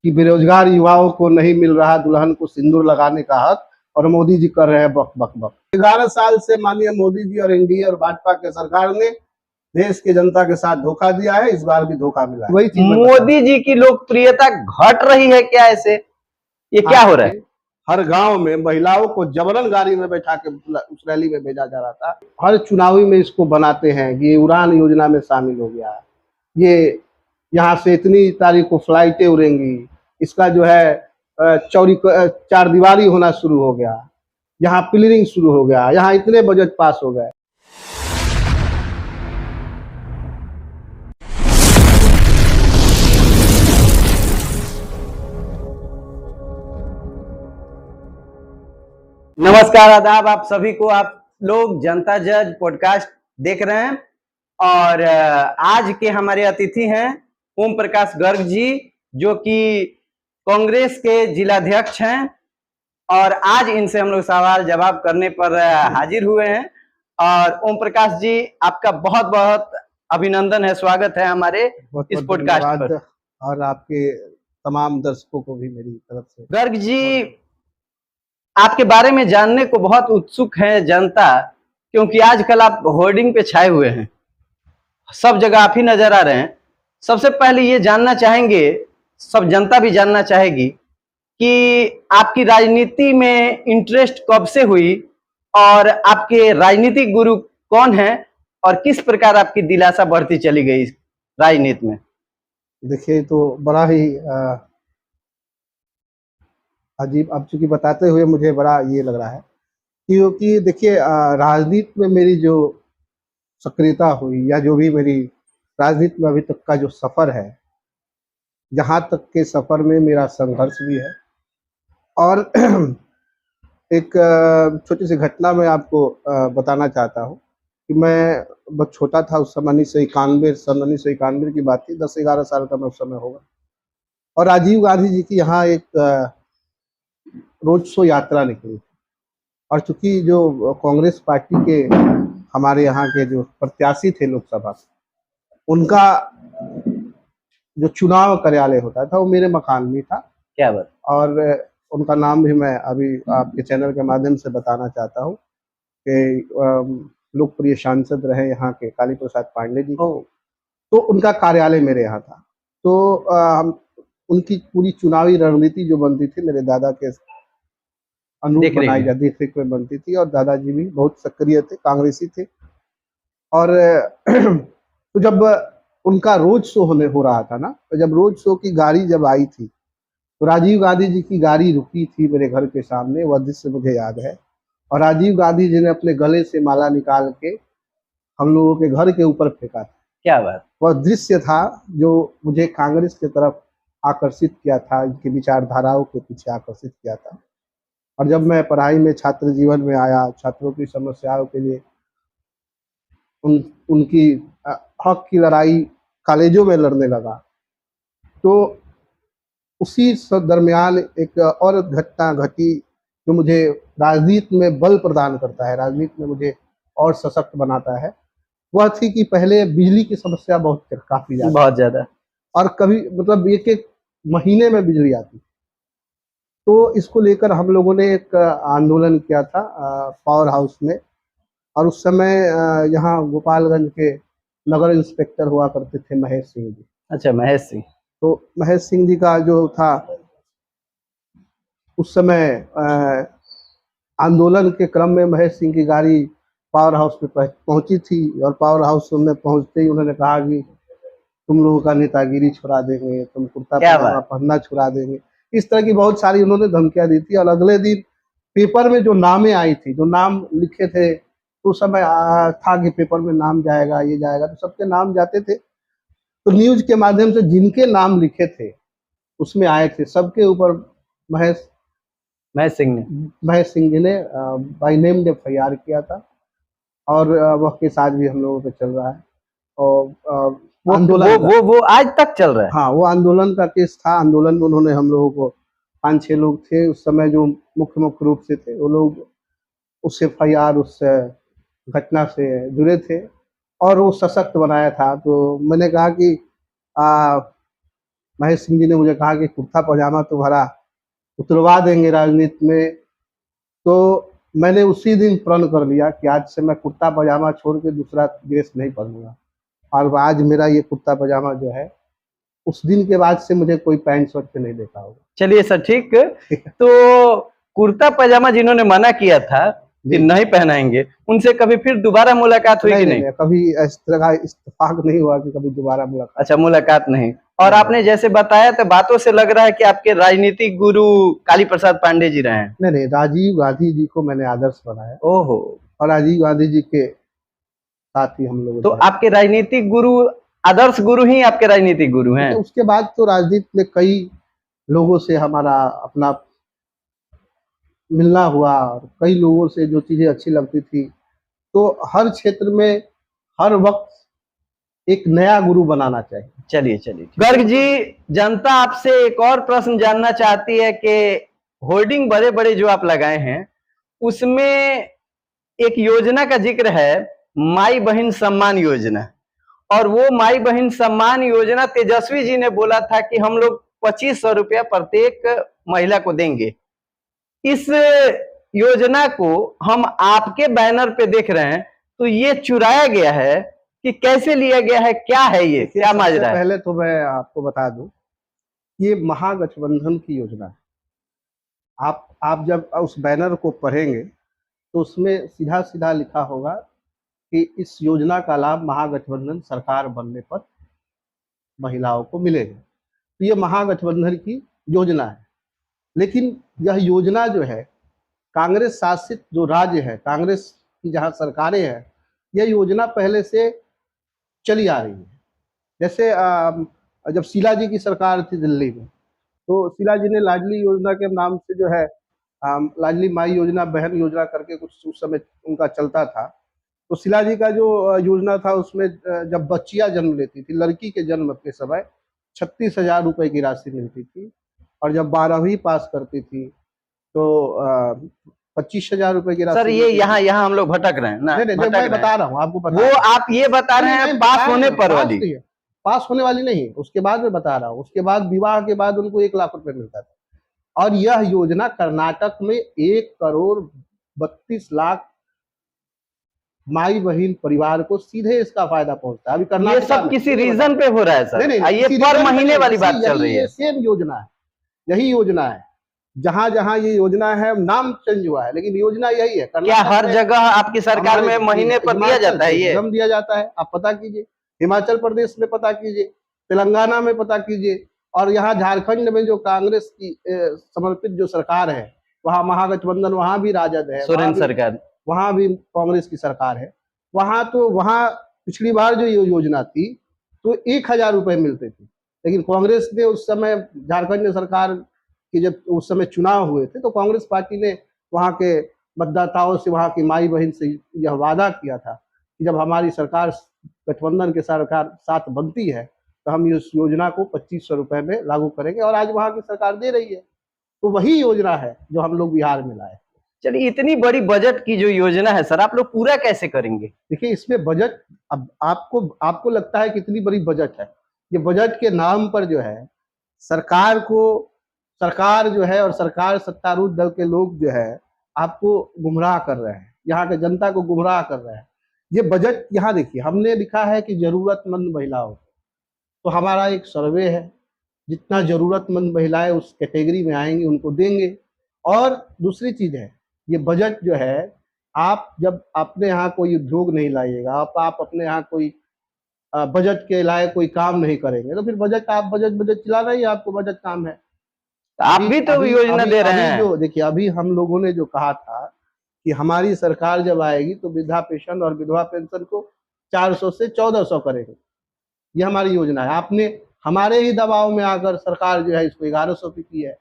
कि बेरोजगार युवाओं को नहीं मिल रहा दुल्हन को सिंदूर लगाने का हक, और मोदी जी कर रहे हैं बक बक बक। 11 साल से माननीय मोदी जी और एनडीए और भाजपा के सरकार ने देश की जनता के साथ धोखा दिया है, इस बार भी धोखा मिला है। वही चीज मोदी जी की लोकप्रियता घट रही है क्या? ऐसे ये क्या हो रहा है? हर गांव में महिलाओं को जबरन गाड़ी में बैठा के उस रैली में भेजा जा रहा था। हर चुनावी में इसको बनाते हैं कि ये उड़ान योजना में शामिल हो गया, ये यहाँ से इतनी तारीख को फ्लाइटें उड़ेंगी, इसका जो है चौड़ी चार दीवारी होना शुरू हो गया, यहाँ पिलरिंग शुरू हो गया, यहाँ इतने बजट पास हो गए। नमस्कार, आदाब आप सभी को। आप लोग जनता जज पॉडकास्ट देख रहे हैं और आज के हमारे अतिथि हैं ओम प्रकाश गर्ग जी, जो कि कांग्रेस के जिलाध्यक्ष हैं और आज इनसे हम लोग सवाल जवाब करने पर हाजिर हुए हैं। और ओम प्रकाश जी, आपका बहुत बहुत अभिनंदन है, स्वागत है हमारे इस पॉडकास्ट पर, और आपके तमाम दर्शकों को भी मेरी तरफ से। गर्ग जी, आपके बारे में जानने को बहुत उत्सुक है जनता, क्योंकि आजकल आप होर्डिंग पे छाए हुए हैं, सब जगह आप ही नजर आ रहे हैं। सबसे पहले ये जानना चाहेंगे, सब जनता भी जानना चाहेगी कि आपकी राजनीति में इंटरेस्ट कब से हुई और आपके राजनीतिक गुरु कौन है और किस प्रकार आपकी दिलासा बढ़ती चली गई राजनीति में? देखिए, तो बड़ा ही अजीब, अब चूंकि बताते हुए मुझे बड़ा ये लग रहा है क्योंकि देखिए, राजनीति में मेरी जो सक्रियता हुई या जो भी मेरी राजनीति में अभी तक का जो सफ़र है, जहाँ तक के सफ़र में मेरा संघर्ष भी है। और एक छोटी सी घटना मैं आपको बताना चाहता हूँ कि मैं बहुत छोटा था उस समय, सन 1991 की बात थी, 10-11 साल का मैं उस समय होगा। और राजीव गांधी जी की यहाँ एक रोड शो यात्रा निकली थी। और चूंकि जो कांग्रेस पार्टी के हमारे यहाँ के जो प्रत्याशी थे लोकसभा, उनका जो चुनाव कार्यालय होता था वो मेरे मकान में था। क्या बात? और उनका नाम भी मैं अभी आपके चैनल के माध्यम से बताना चाहता हूँ कि लोकप्रिय सांसद रहे यहाँ के काली प्रसाद पांडे जी। तो उनका कार्यालय मेरे यहाँ था। तो हम उनकी पूरी चुनावी रणनीति जो बनती थी मेरे दादा के अनुरूप बनाई जाती, देख रेख में बनती थी। और दादाजी भी बहुत सक्रिय थे, कांग्रेसी थे। और तो जब उनका रोड शो हो रहा था ना, तो जब रोड शो की गाड़ी जब आई थी तो राजीव गांधी जी की गाड़ी रुकी थी मेरे घर के सामने, वह दृश्य मुझे याद है। और राजीव गांधी जी ने अपने गले से माला निकाल के हम लोगों के घर के ऊपर फेंका था। क्या बात? वह दृश्य था जो मुझे कांग्रेस की तरफ आकर्षित किया था, इनकी विचारधाराओं के पीछे आकर्षित किया था। और जब मैं पढ़ाई में छात्र जीवन में आया, छात्रों की समस्याओं के लिए उनकी हक की लड़ाई कॉलेजों में लड़ने लगा, तो उसी दरमियान एक और घटना घटी जो मुझे राजनीति में बल प्रदान करता है, राजनीति में मुझे और सशक्त बनाता है। वह थी कि पहले बिजली की समस्या काफी ज्यादा, और कभी मतलब एक महीने में बिजली आती। तो इसको लेकर हम लोगों ने एक आंदोलन किया था पावर हाउस में। और उस समय यहाँ गोपालगंज के नगर इंस्पेक्टर हुआ करते थे महेश सिंह जी। अच्छा, महेश सिंह। तो महेश सिंह जी का जो था उस समय आंदोलन के क्रम में महेश सिंह की गाड़ी पावर हाउस पे पहुंची थी। और पावर हाउस में पहुंचते ही उन्होंने कहा कि तुम लोगों का नेतागिरी छुड़ा देंगे, तुम कुर्ता पजामा पहनना छुड़ा देंगे। इस तरह की बहुत सारी उन्होंने धमकियां दी थी। और अगले दिन पेपर में जो नामें आई थी, जो नाम लिखे थे, तो उस समय था कि पेपर में नाम जाएगा, ये जाएगा, तो सबके नाम जाते थे। तो न्यूज के माध्यम से जिनके नाम लिखे थे उसमें आए थे, सबके ऊपर महेश सिंह जी ने बाई नेम FIR किया था। और वह केस आज भी हम लोगों पे चल रहा है। और आंदोलन वो आज तक चल रहा है। हाँ, वो आंदोलन का केस था। आंदोलन में उन्होंने हम लोगों को 5-6 लोग थे उस समय जो मुख्य रूप से थे, वो लोग उस FIR उस घटना से जुड़े थे और वो सशक्त बनाया था। तो मैंने कहा कि महेश सिंह जी ने मुझे कहा कि कुर्ता पजामा तुम्हारा उतरवा देंगे राजनीति में, तो मैंने उसी दिन प्रण कर लिया कि आज से मैं कुर्ता पजामा छोड़ के दूसरा ड्रेस नहीं पहनूंगा। और आज मेरा ये कुर्ता पजामा जो है, उस दिन के बाद से मुझे कोई पैंट शर्ट पे नहीं देखा होगा। चलिए सर, ठीक। तो कुर्ता पजामा जिन्होंने मना किया था कि नहीं पहनाएंगे, उनसे कभी फिर दोबारा मुलाकात हुई कि नहीं? कभी इस तरह का इत्तेफाक नहीं हुआ कि कभी दोबारा मुलाकात। अच्छा, मुलाकात नहीं। और आपने जैसे बताया तो बातों से लग रहा है कि आपके राजनीतिक गुरु काली प्रसाद पांडे जी रहे हैं। नहीं, राजीव गांधी जी को मैंने आदर्श बनाया। ओहो। और राजीव गांधी जी के साथ ही हम लोग। तो आपके राजनीतिक गुरु, आदर्श गुरु ही आपके राजनीतिक गुरु हैं? उसके बाद तो राजनीति में कई लोगों से हमारा अपना मिलना हुआ, और कई लोगों से जो चीजें अच्छी लगती थी, तो हर क्षेत्र में हर वक्त एक नया गुरु बनाना चाहिए। चलिए चलिए गर्ग जी, जनता आपसे एक और प्रश्न जानना चाहती है कि होर्डिंग बड़े बड़े जो आप लगाए हैं, उसमें एक योजना का जिक्र है, माई बहन सम्मान योजना। और वो माई बहन सम्मान योजना तेजस्वी जी ने बोला था कि हम लोग 2500 रुपया प्रत्येक महिला को देंगे। इस योजना को हम आपके बैनर पे देख रहे हैं, तो ये चुराया गया है कि कैसे लिया गया है, क्या है ये, क्या माजरा है? पहले तो मैं आपको बता दूं, ये महागठबंधन की योजना है। आप जब उस बैनर को पढ़ेंगे तो उसमें सीधा सीधा लिखा होगा कि इस योजना का लाभ महागठबंधन सरकार बनने पर महिलाओं को मिलेगा। तो ये महागठबंधन की योजना है। लेकिन यह योजना जो है, कांग्रेस शासित जो राज्य है, कांग्रेस की जहाँ सरकारें हैं, यह योजना पहले से चली आ रही है। जैसे जब शीला जी की सरकार थी दिल्ली में, तो शीला जी ने लाडली योजना के नाम से जो है लाडली माई योजना, बहन योजना करके कुछ उस समय उनका चलता था। तो शीला जी का जो योजना था, उसमें जब बच्चियां जन्म लेती थी, लड़की के जन्म के समय 36,000 रुपए की राशि मिलती थी, और जब 12वीं पास करती थी तो 25,000 रुपए की राशि। सर ये यहाँ हम लोग भटक रहे हैं ना? नहीं, मैं बता रहा हूँ आपको, वो आप ये बता रहे हैं पास होने पर वाली, पास होने वाली नहीं, उसके बाद मैं बता रहा हूँ। उसके बाद विवाह के बाद उनको 1 लाख रुपए मिलता था। और यह योजना कर्नाटक में 1,32,00,000 माई बहन परिवार को सीधे इसका फायदा पहुंचता है। अभी कर्नाटक ये सब किसी रीजन पे हो रहा है सर? नहीं, ये पर महीने वाली बात चल रही है। सेम योजना है, यही योजना है। जहां जहां ये योजना है, नाम चेंज हुआ है, लेकिन योजना यही है। क्या हर जगह आपकी सरकार में महीने पर दिया जाता है? ये दिया जाता है, आप पता कीजिए। हिमाचल प्रदेश में पता कीजिए, तेलंगाना में पता कीजिए, और यहाँ झारखंड में जो कांग्रेस की समर्पित जो सरकार है, वहाँ महागठबंधन, वहाँ भी राजद है, सोरेन सरकार, वहाँ भी कांग्रेस की सरकार है। वहाँ तो पिछली बार जो योजना थी तो 1,000 रुपए मिलते थे, लेकिन कांग्रेस ने उस समय, झारखंड सरकार कि जब उस समय चुनाव हुए थे, तो कांग्रेस पार्टी ने वहाँ के मतदाताओं से, वहाँ की माई बहन से यह वादा किया था कि जब हमारी सरकार गठबंधन के सरकार साथ बनती है, तो हम इस योजना को 2500 रुपए में लागू करेंगे, और आज वहाँ की सरकार दे रही है। तो वही योजना है जो हम लोग बिहार में लाए। चलिए, इतनी बड़ी बजट की जो योजना है सर, आप लोग पूरा कैसे करेंगे? देखिए, इसमें बजट, अब आपको लगता है कितनी बड़ी बजट है। ये बजट के नाम पर जो है, सरकार जो है और सरकार सत्तारूढ़ दल के लोग जो है आपको गुमराह कर रहे हैं, यहाँ के जनता को गुमराह कर रहे हैं। ये बजट, यहाँ देखिए, हमने लिखा है कि जरूरतमंद महिलाओं, तो हमारा एक सर्वे है, जितना जरूरतमंद महिलाएं उस कैटेगरी में आएंगी उनको देंगे। और दूसरी चीज है, ये बजट जो है, आप जब अपने यहाँ कोई उद्योग नहीं लाइएगा, आप अपने यहाँ कोई बजट के लाए कोई काम नहीं करेंगे, तो फिर बजट चलाना ही आपको बजट काम है। आप भी तो योजना दे रहे हैं। जो देखिए, अभी हम लोगों ने जो कहा था कि हमारी सरकार जब आएगी तो वृद्धा पेंशन और विधवा पेंशन को 400 से 1400 करेंगे, ये हमारी योजना है। आपने हमारे ही दबाव में आकर सरकार जो है इसको 1100 पे की है,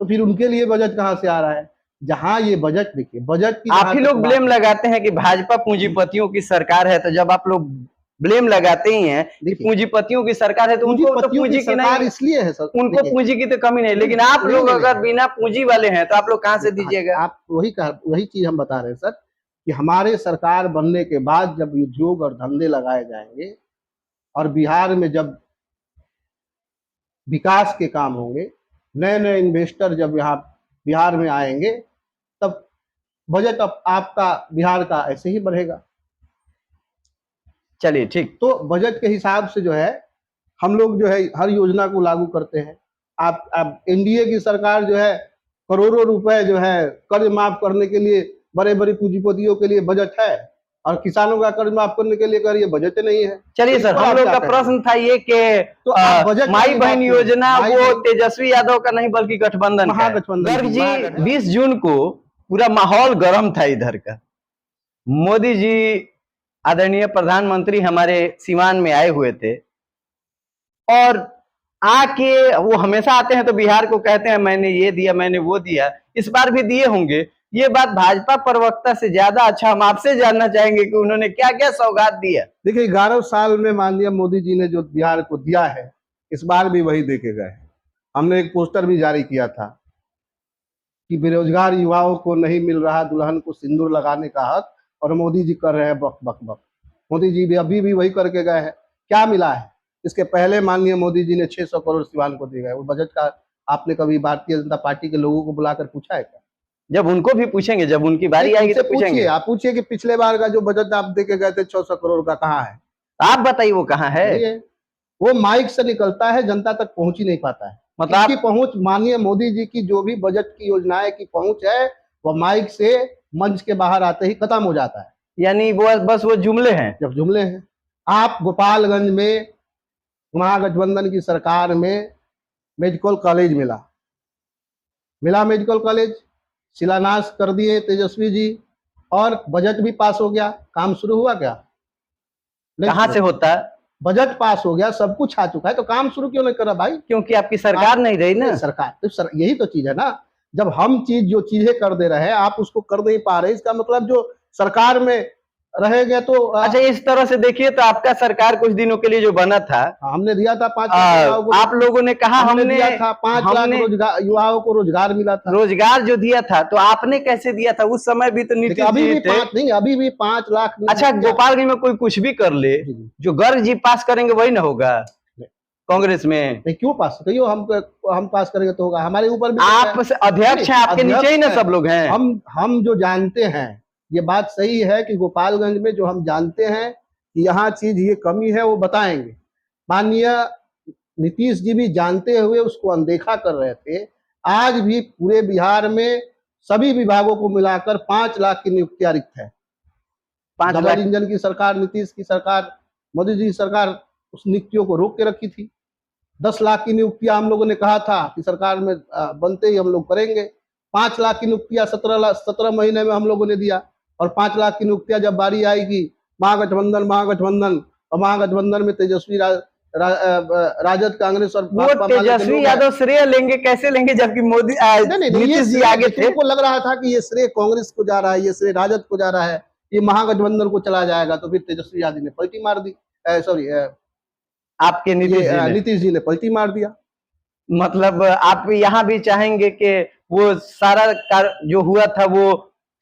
तो फिर उनके लिए बजट कहाँ से आ रहा है? जहाँ ये बजट, देखिए, बजट की, आप ही लोग ब्लेम लगाते हैं कि भाजपा पूंजीपतियों की सरकार है, तो जब आप लोग ब्लेम लगाते ही हैं कि पूंजीपतियों की सरकार है, तो उनको तो पूंजी की नहीं, इसलिए है सर, उनको पूंजी की तो कमी नहीं, लेकिन आप लोग अगर बिना पूंजी वाले हैं तो आप लोग कहाँ से दीजिएगा? आप वही चीज हम बता रहे हैं सर, कि हमारे सरकार बनने के बाद जब उद्योग और धंधे लगाए जाएंगे, और बिहार में जब विकास के काम होंगे, नए नए इन्वेस्टर जब यहाँ बिहार में आएंगे, तब बजट आपका बिहार का ऐसे ही बढ़ेगा। चलिए ठीक। तो बजट के हिसाब से जो है हम लोग जो है हर योजना को लागू करते हैं। आप एनडीए की सरकार जो है करोड़ों रुपए जो है कर्ज माफ करने के लिए बड़े बड़े पूंजीपतियों के लिए बजट है, और किसानों का कर्ज माफ करने के लिए कर ये बजट नहीं है। चलिए सर, हम लोग का प्रश्न था ये कि तो आप बजट माई बहन योजना वो तेजस्वी यादव का नहीं बल्कि गठबंधन का है। महागठबंधन गर्ग जी 20 जून को पूरा माहौल गर्म था इधर का। मोदी जी आदरणीय प्रधानमंत्री हमारे सीवान में आए हुए थे, और आके वो हमेशा आते हैं तो बिहार को कहते हैं मैंने ये दिया मैंने वो दिया, इस बार भी दिए होंगे। ये बात भाजपा प्रवक्ता से ज्यादा अच्छा हम आपसे जानना चाहेंगे कि उन्होंने क्या क्या सौगात दिया। देखिए 11 साल में माननीय मोदी जी ने जो बिहार को दिया है, इस बार भी वही दे के गए हैं। हमने एक पोस्टर भी जारी किया था कि बेरोजगार युवाओं को नहीं मिल रहा दुल्हन को सिंदूर लगाने का हक, और मोदी जी कर रहे हैं बक बक बक। मोदी जी भी अभी भी वही करके गए हैं। क्या मिला है? इसके पहले माननीय मोदी जी ने 600 करोड़ सिवान को दिए गए। वो बजट का आपने कभी भारतीय जनता पार्टी के लोगों को बुलाकर पूछा है क्या? जब उनको भी पूछेंगे, जब उनकी बारी आएगी तो पूछेंगे। आप पूछिए कि पिछले बार का जो बजट आप दे के गए थे 600 करोड़ का कहाँ है? आप बताइए वो कहाँ है? वो माइक से निकलता है, जनता तक पहुंच ही नहीं पाता है। मतलब आपकी पहुंच, माननीय मोदी जी की जो भी बजट की योजनाएं की पहुंच है, वो माइक से मंच के बाहर आते ही खत्म हो जाता है। यानी वो बस वो जुमले हैं। जब जुमले हैं। आप गोपालगंज में महागठबंधन की सरकार में मेडिकल कॉलेज मिला मेडिकल कॉलेज शिलान्यास कर दिए तेजस्वी जी, और बजट भी पास हो गया। काम शुरू हुआ क्या? कहाँ से होता है? बजट पास हो गया, सब कुछ आ चुका है, तो काम शुरू क्यों नहीं करा भाई? क्योंकि आपकी सरकार नहीं रही ना। सरकार तो यही तो चीज है ना। जब हम जो चीजें कर दे रहे हैं आप उसको कर नहीं पा रहे, इसका मतलब जो सरकार में रहेंगे तो अच्छा, इस तरह से देखिए तो आपका सरकार कुछ दिनों के लिए जो बना था, हमने दिया था 5 लाख आप लोगों ने कहा हमने दिया था 5 लाख युवाओं को रोजगार मिला था। रोजगार जो दिया था तो आपने कैसे दिया था? उस समय भी तो नीतीश अभी भी 5 नहीं, अभी भी 5 लाख। अच्छा, गोपालगंज में कोई कुछ भी कर ले, जो गर्ग जी पास करेंगे वही ना होगा कांग्रेस में? नहीं, क्यों पास कहियो, हम पास करेंगे तो होगा। हमारे ऊपर भी आप अध्यक्ष हैं, आपके नीचे ही ना सब लोग हैं। हम जो जानते हैं, ये बात सही है कि गोपालगंज में जो हम जानते हैं कि यहाँ चीज ये कमी है, वो बताएंगे। माननीय नीतीश जी भी जानते हुए उसको अनदेखा कर रहे थे। आज भी पूरे बिहार में सभी विभागों को मिलाकर 5 लाख की नियुक्तियां रिक्त है। 5 लाख इंजन की सरकार, नीतीश की सरकार, मोदी जी की सरकार उस नियुक्तियों को रोक के रखी थी। 10 लाख की नियुक्तियां हम लोगों ने कहा था कि सरकार में बनते ही हम लोग करेंगे। 5 लाख की नियुक्तियां 17 महीने में हम लोगों ने दिया, और 5 लाख की नियुक्तियां जब बारी आएगी महागठबंधन और महागठबंधन में तेजस्वी राजद कांग्रेस और तेजस्वी यादव श्रेय लेंगे, कैसे लेंगे जबकि मोदी नीतीश जी आगे थे? उनको लग रहा था कि ये श्रेय कांग्रेस को जा रहा है, ये श्रेय राजद को जा रहा है, ये महागठबंधन को चला जाएगा। तो फिर तेजस्वी यादव ने पलटी मार दी, सॉरी आपके नीतीश जी ने पलटी मार दिया। मतलब आप यहाँ भी चाहेंगे कि वो सारा जो हुआ था वो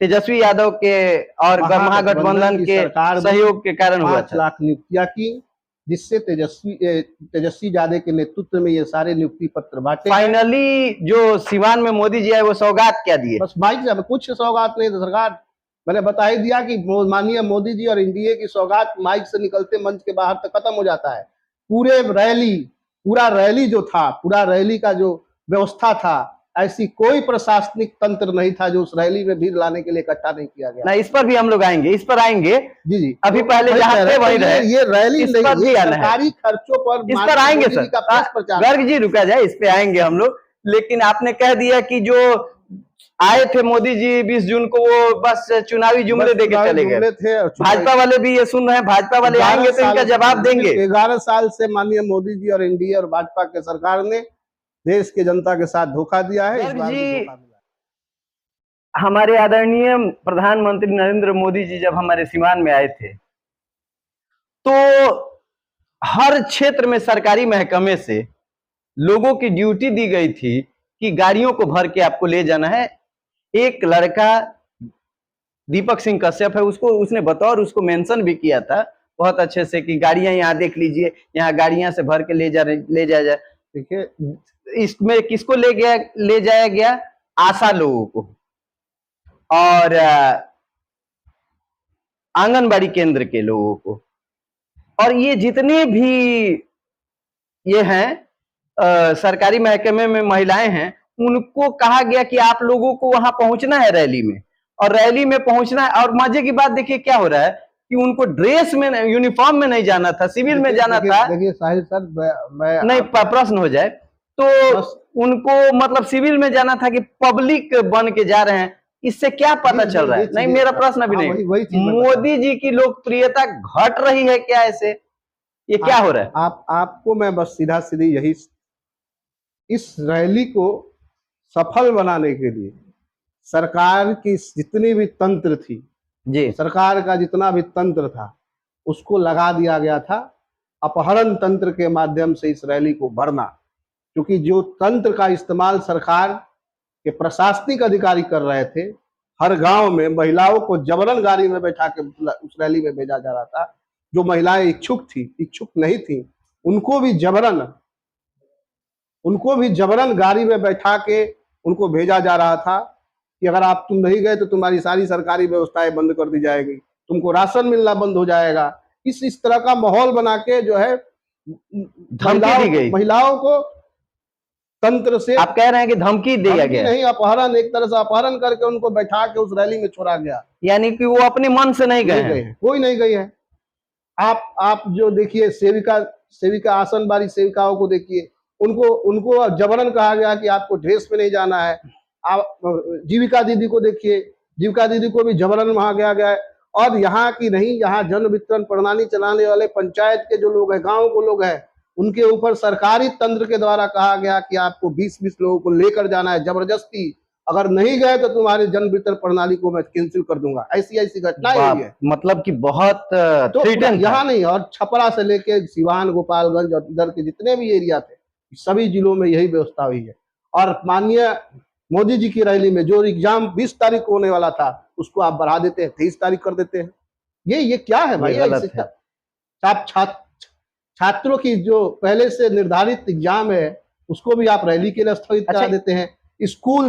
तेजस्वी यादव के और महागठबंधन के सहयोग के कारण हुआ था। 5 लाख नियुक्तियां की, जिससे तेजस्वी यादव के नेतृत्व में ये सारे नियुक्ति पत्र बांटे। फाइनली जो सिवान में मोदी जी आए वो सौगात क्या दिए? बस माइक से कुछ सौगात नहीं, तो सरकार मैंने बता ही दिया कि माननीय मोदी जी और एनडीए की सौगात माइक से निकलते मंच के बाहर तक खत्म हो जाता है। पूरा रैली जो था, पूरा रैली का जो व्यवस्था था, ऐसी कोई प्रशासनिक तंत्र नहीं था जो उस रैली में भीड़ लाने के लिए इकट्ठा नहीं किया गया। ना, इस पर भी हम लोग आएंगे, इस पर आएंगे। जी अभी पहले जहाँ थे वही रहे। ये रैली सरकारी खर्चों पर इस पर आएंगे सर। गर्ग जी रुका जाए, इस पे आएंगे हम लोग। लेकिन आपने कह दिया कि जो आए थे मोदी जी 20 जून को, वो बस चुनावी जुमले देके चले गए थे। भाजपा वाले भी ये सुन रहे हैं, भाजपा वाले आएंगे तो इनका जवाब देंगे। 11 साल से माननीय मोदी जी और एनडीए और भाजपा के सरकार ने देश के जनता के साथ धोखा दिया है। इस बार भी धोखा मिला। हमारे आदरणीय प्रधानमंत्री नरेंद्र मोदी जी जब हमारे सीवान में आए थे तो हर क्षेत्र में सरकारी महकमे से लोगों की ड्यूटी दी गई थी कि गाड़ियों को भर के आपको ले जाना है। एक लड़का दीपक सिंह कश्यप है, उसने बतौर उसको मेंशन भी किया था बहुत अच्छे से कि गाड़ियां यहाँ देख लीजिए, यहाँ गाड़ियां से भर के ले जाया जाए। देखिए इसमें किसको ले जाया गया? आशा लोगों को और आंगनबाड़ी केंद्र के लोगों को, और ये जितने भी ये हैं सरकारी महकमे में महिलाएं हैं, उनको कहा गया कि आप लोगों को वहां पहुंचना है रैली में, और रैली में पहुंचना है। और मजे की बात देखिए क्या हो रहा है कि उनको ड्रेस में, यूनिफॉर्म में नहीं जाना था, सिविल में जाना था। देखिए साहिल सर, मैं नहीं, प्रश्न हो जाए तो बस उनको मतलब सिविल में जाना था कि पब्लिक बन के जा रहे हैं, इससे क्या पता चल रहा है? नहीं, मेरा प्रश्न अभी नहीं। वही चीज मोदी जी की लोकप्रियता घट रही है क्या? ऐसे ये क्या हो रहा है? आपको मैं बस सीधा सीधी यही, इस रैली को सफल बनाने के लिए सरकार की जितनी भी तंत्र थी, जी, सरकार का जितना भी तंत्र था, उसको लगा दिया गया था अपहरण तंत्र के माध्यम से इस रैली को भरना। क्योंकि जो तंत्र का इस्तेमाल सरकार के प्रशासनिक अधिकारी कर रहे थे, हर गांव में महिलाओं को जबरन गाड़ी में बैठा के उस रैली में भेजा जा रहा था। जो महिलाएं इच्छुक नहीं थी, उनको भी जबरन गाड़ी में बैठा के उनको भेजा जा रहा था कि अगर तुम नहीं गए तो तुम्हारी सारी सरकारी व्यवस्थाएं बंद कर दी जाएगी, तुमको राशन मिलना बंद हो जाएगा। इस तरह का माहौल बना के जो है धमकी दी गई महिलाओं को तंत्र से। आप कह रहे हैं कि धमकी दिया गया? नहीं, अपहरण, एक तरह से अपहरण करके उनको बैठा के उस रैली में छोड़ा गया। यानी कि वो अपने मन से नहीं गए हैं? कोई नहीं गई है। आप जो देखिए सेविका आंगनबाड़ी सेविकाओं को देखिए, उनको जबरन कहा गया कि आपको ड्रेस में नहीं जाना है। आप जीविका दीदी को देखिए, जीविका दीदी को भी जबरन वहां गया है। और यहाँ की नहीं, यहाँ जन वितरण प्रणाली चलाने वाले पंचायत के जो लोग हैं, गांव को लोग हैं, उनके ऊपर सरकारी तंत्र के द्वारा कहा गया कि आपको 20-20 लोगों को लेकर जाना है जबरदस्ती, अगर नहीं गए तो तुम्हारे जन वितरण प्रणाली को मैं कैंसिल कर दूंगा। ऐसी घटनाएं हुई है। मतलब कि बहुत तो यहाँ नहीं, और छपरा से लेके सिवान, गोपालगंज और इधर के जितने भी एरिया थे, सभी जिलों में यही व्यवस्था हुई है। और माननीय मोदी जी की रैली में जो एग्जाम 20 तारीख को होने वाला था, उसको आप बढ़ा देते हैं, 23 तारीख कर देते हैं। ये क्या है भाई? आप छात्रों की जो पहले से निर्धारित एग्जाम है, उसको भी आप रैली के लिए स्थगित करा देते हैं।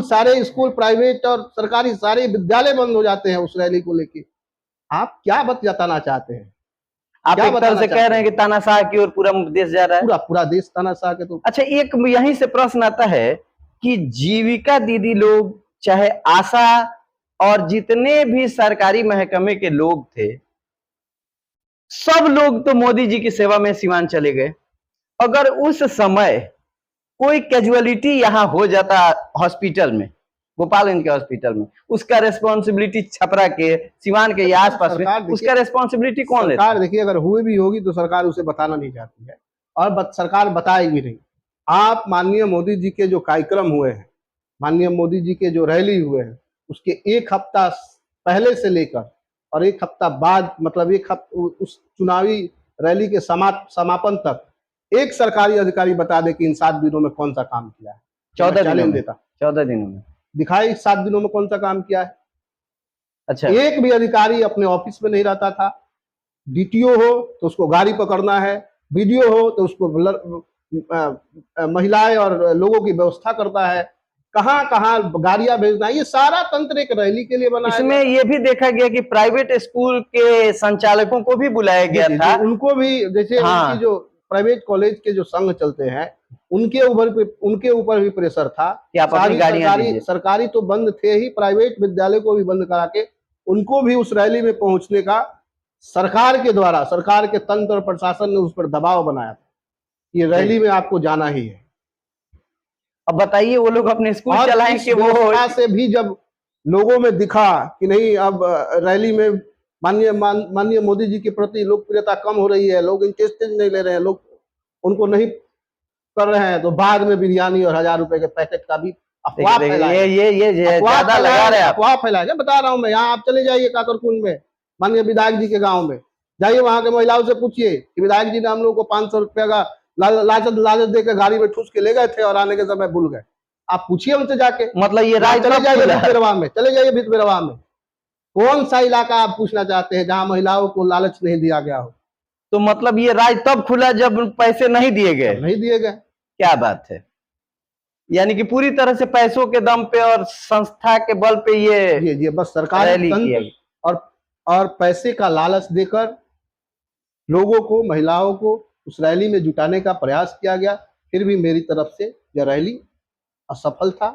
सारे स्कूल प्राइवेट और सरकारी सारे विद्यालय बंद हो जाते हैं उस रैली को लेके। आप क्या जताना चाहते हैं? आप एक तरह से कह रहे हैं कि तानाशाह की ओर पूरा देश जा रहा है? पूरा देश तानाशाह के। तो अच्छा, एक यहीं से प्रश्न आता है कि जीविका दीदी लोग, चाहे आशा और जितने भी सरकारी महकमे के लोग थे, सब लोग तो मोदी जी की सेवा में सिवान चले गए। अगर उस समय कोई कैजुअलिटी यहां हो जाता हॉस्पिटल में, गोपालगंज के हॉस्पिटल में, उसका रेस्पॉन्सिबिलिटी छपरा के, सिवान के या आसपास में, उसका रेस्पॉन्सिबिलिटी कौन लेता? सरकार देखिए, अगर हुई भी होगी तो सरकार उसे बताना नहीं चाहती है, और सरकार बताएगी नहीं। आप माननीय मोदी जी के जो कार्यक्रम हुए हैं, माननीय मोदी जी के जो रैली हुए हैं, उसके एक हफ्ता पहले से लेकर और एक हफ्ता बाद, मतलब एक हफ्ता उस चुनावी रैली के समापन तक, एक सरकारी अधिकारी बता दे कि इन 7 दिनों में कौन सा काम किया है। 14 दिनों में देता, 14 दिनों में दिखाई 7 दिनों में कौन सा काम किया है। अच्छा, एक भी अधिकारी अपने ऑफिस में नहीं रहता था। डीटीओ हो तो उसको गाड़ी पकड़ना है, बीडीओ हो तो उसको महिलाएं और लोगों की व्यवस्था करता है, कहाँ गाड़ियां भेजना है। ये सारा तंत्र एक रैली के लिए बना है। इसमें ये भी देखा गया कि प्राइवेट स्कूल के संचालकों को भी बुलाया गया था, उनको भी, जैसे उनकी जो प्राइवेट कॉलेज के जो संघ चलते हैं, उनके ऊपर भी प्रेशर था कि आप अपनी गाड़ियां, सरकारी तो बंद थे ही, प्राइवेट विद्यालय को भी बंद करा के उनको भी उस रैली में पहुंचने का सरकार के द्वारा, सरकार के तंत्र और प्रशासन ने उस पर दबाव बनाया था। ये रैली में आपको जाना ही है। अब बताइए, वो लोग अपने स्कूल चलाएं कि वो से भी जब लोगों में दिखा कि नहीं, अब रैली में माननीय मोदी जी के प्रति लोकप्रियता कम हो रही है, लोग इंटरेस्ट नहीं ले रहे हैं, लोग उनको नहीं कर रहे हैं, तो बाद में बिरयानी और 1000 रुपए के पैकेट का भी अफवाह फैलाया। ये ज्यादा लगा रहे हैं, अफवाह फैलाया। बता रहा हूँ मैं, यहाँ आप चले जाइए काकरकुंड में, माननीय विधायक जी के गाँव में जाइए, वहां के महिलाओं से पूछिए कि विधायक जी ने हम लोग को 500 रुपया का लालच देकर गाड़ी में ठूस के ले गए थे और आने के समय भूल गए। आप पूछिए उनसे जाके। मतलब ये राय चले जाइए भितबेरवा में, कौन सा इलाका आप पूछना चाहते हैं जहां महिलाओं को लालच नहीं दिया गया हो? तो मतलब ये राज तब खुला जब पैसे नहीं दिए गए। क्या बात है, यानी कि पूरी तरह से पैसों के दम पे और संस्था के बल पे ये बस सरकारी रैली किया तंत्र और पैसे का लालच देकर लोगों को, महिलाओं को उस रैली में जुटाने का प्रयास किया गया। फिर भी मेरी तरफ से यह रैली असफल था।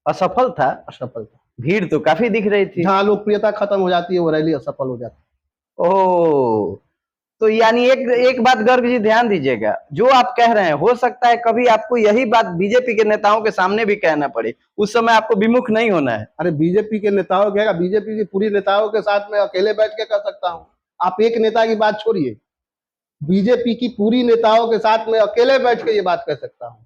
असफल था। असफल था। भीड़ तो काफी दिख रही थी। जहाँ लोकप्रियता खत्म हो जाती है वो रैली असफल हो जाती है। ओह, तो यानी एक बात गर्ग जी ध्यान दीजिएगा, जो आप कह रहे हैं हो सकता है कभी आपको यही बात बीजेपी के नेताओं के सामने भी कहना पड़े, उस समय आपको विमुख नहीं होना है। अरे बीजेपी के नेताओं कहेगा, बीजेपी की पूरी नेताओं के साथ मैं अकेले बैठ के कर सकता हूँ। आप एक नेता की बात छोड़िए, बीजेपी की पूरी नेताओं के साथ मैं अकेले बैठ के ये बात कह सकता हूँ।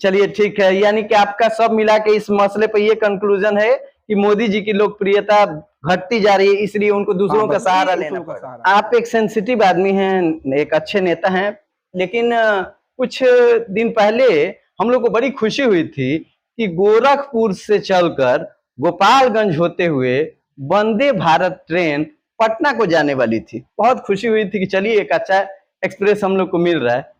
चलिए ठीक है, यानी कि आपका सब मिला के इस मसले पर ये कंक्लूजन है कि मोदी जी की लोकप्रियता घटती जा रही है, इसलिए उनको दूसरों का सहारा लेना पड़ रहा है। आप एक सेंसिटिव आदमी हैं, एक अच्छे नेता हैं, लेकिन कुछ दिन पहले हम लोग को बड़ी खुशी हुई थी कि गोरखपुर से चलकर गोपालगंज होते हुए वंदे भारत ट्रेन पटना को जाने वाली थी। बहुत खुशी हुई थी कि चलिए एक अच्छा एक्सप्रेस हम लोग को मिल रहा है,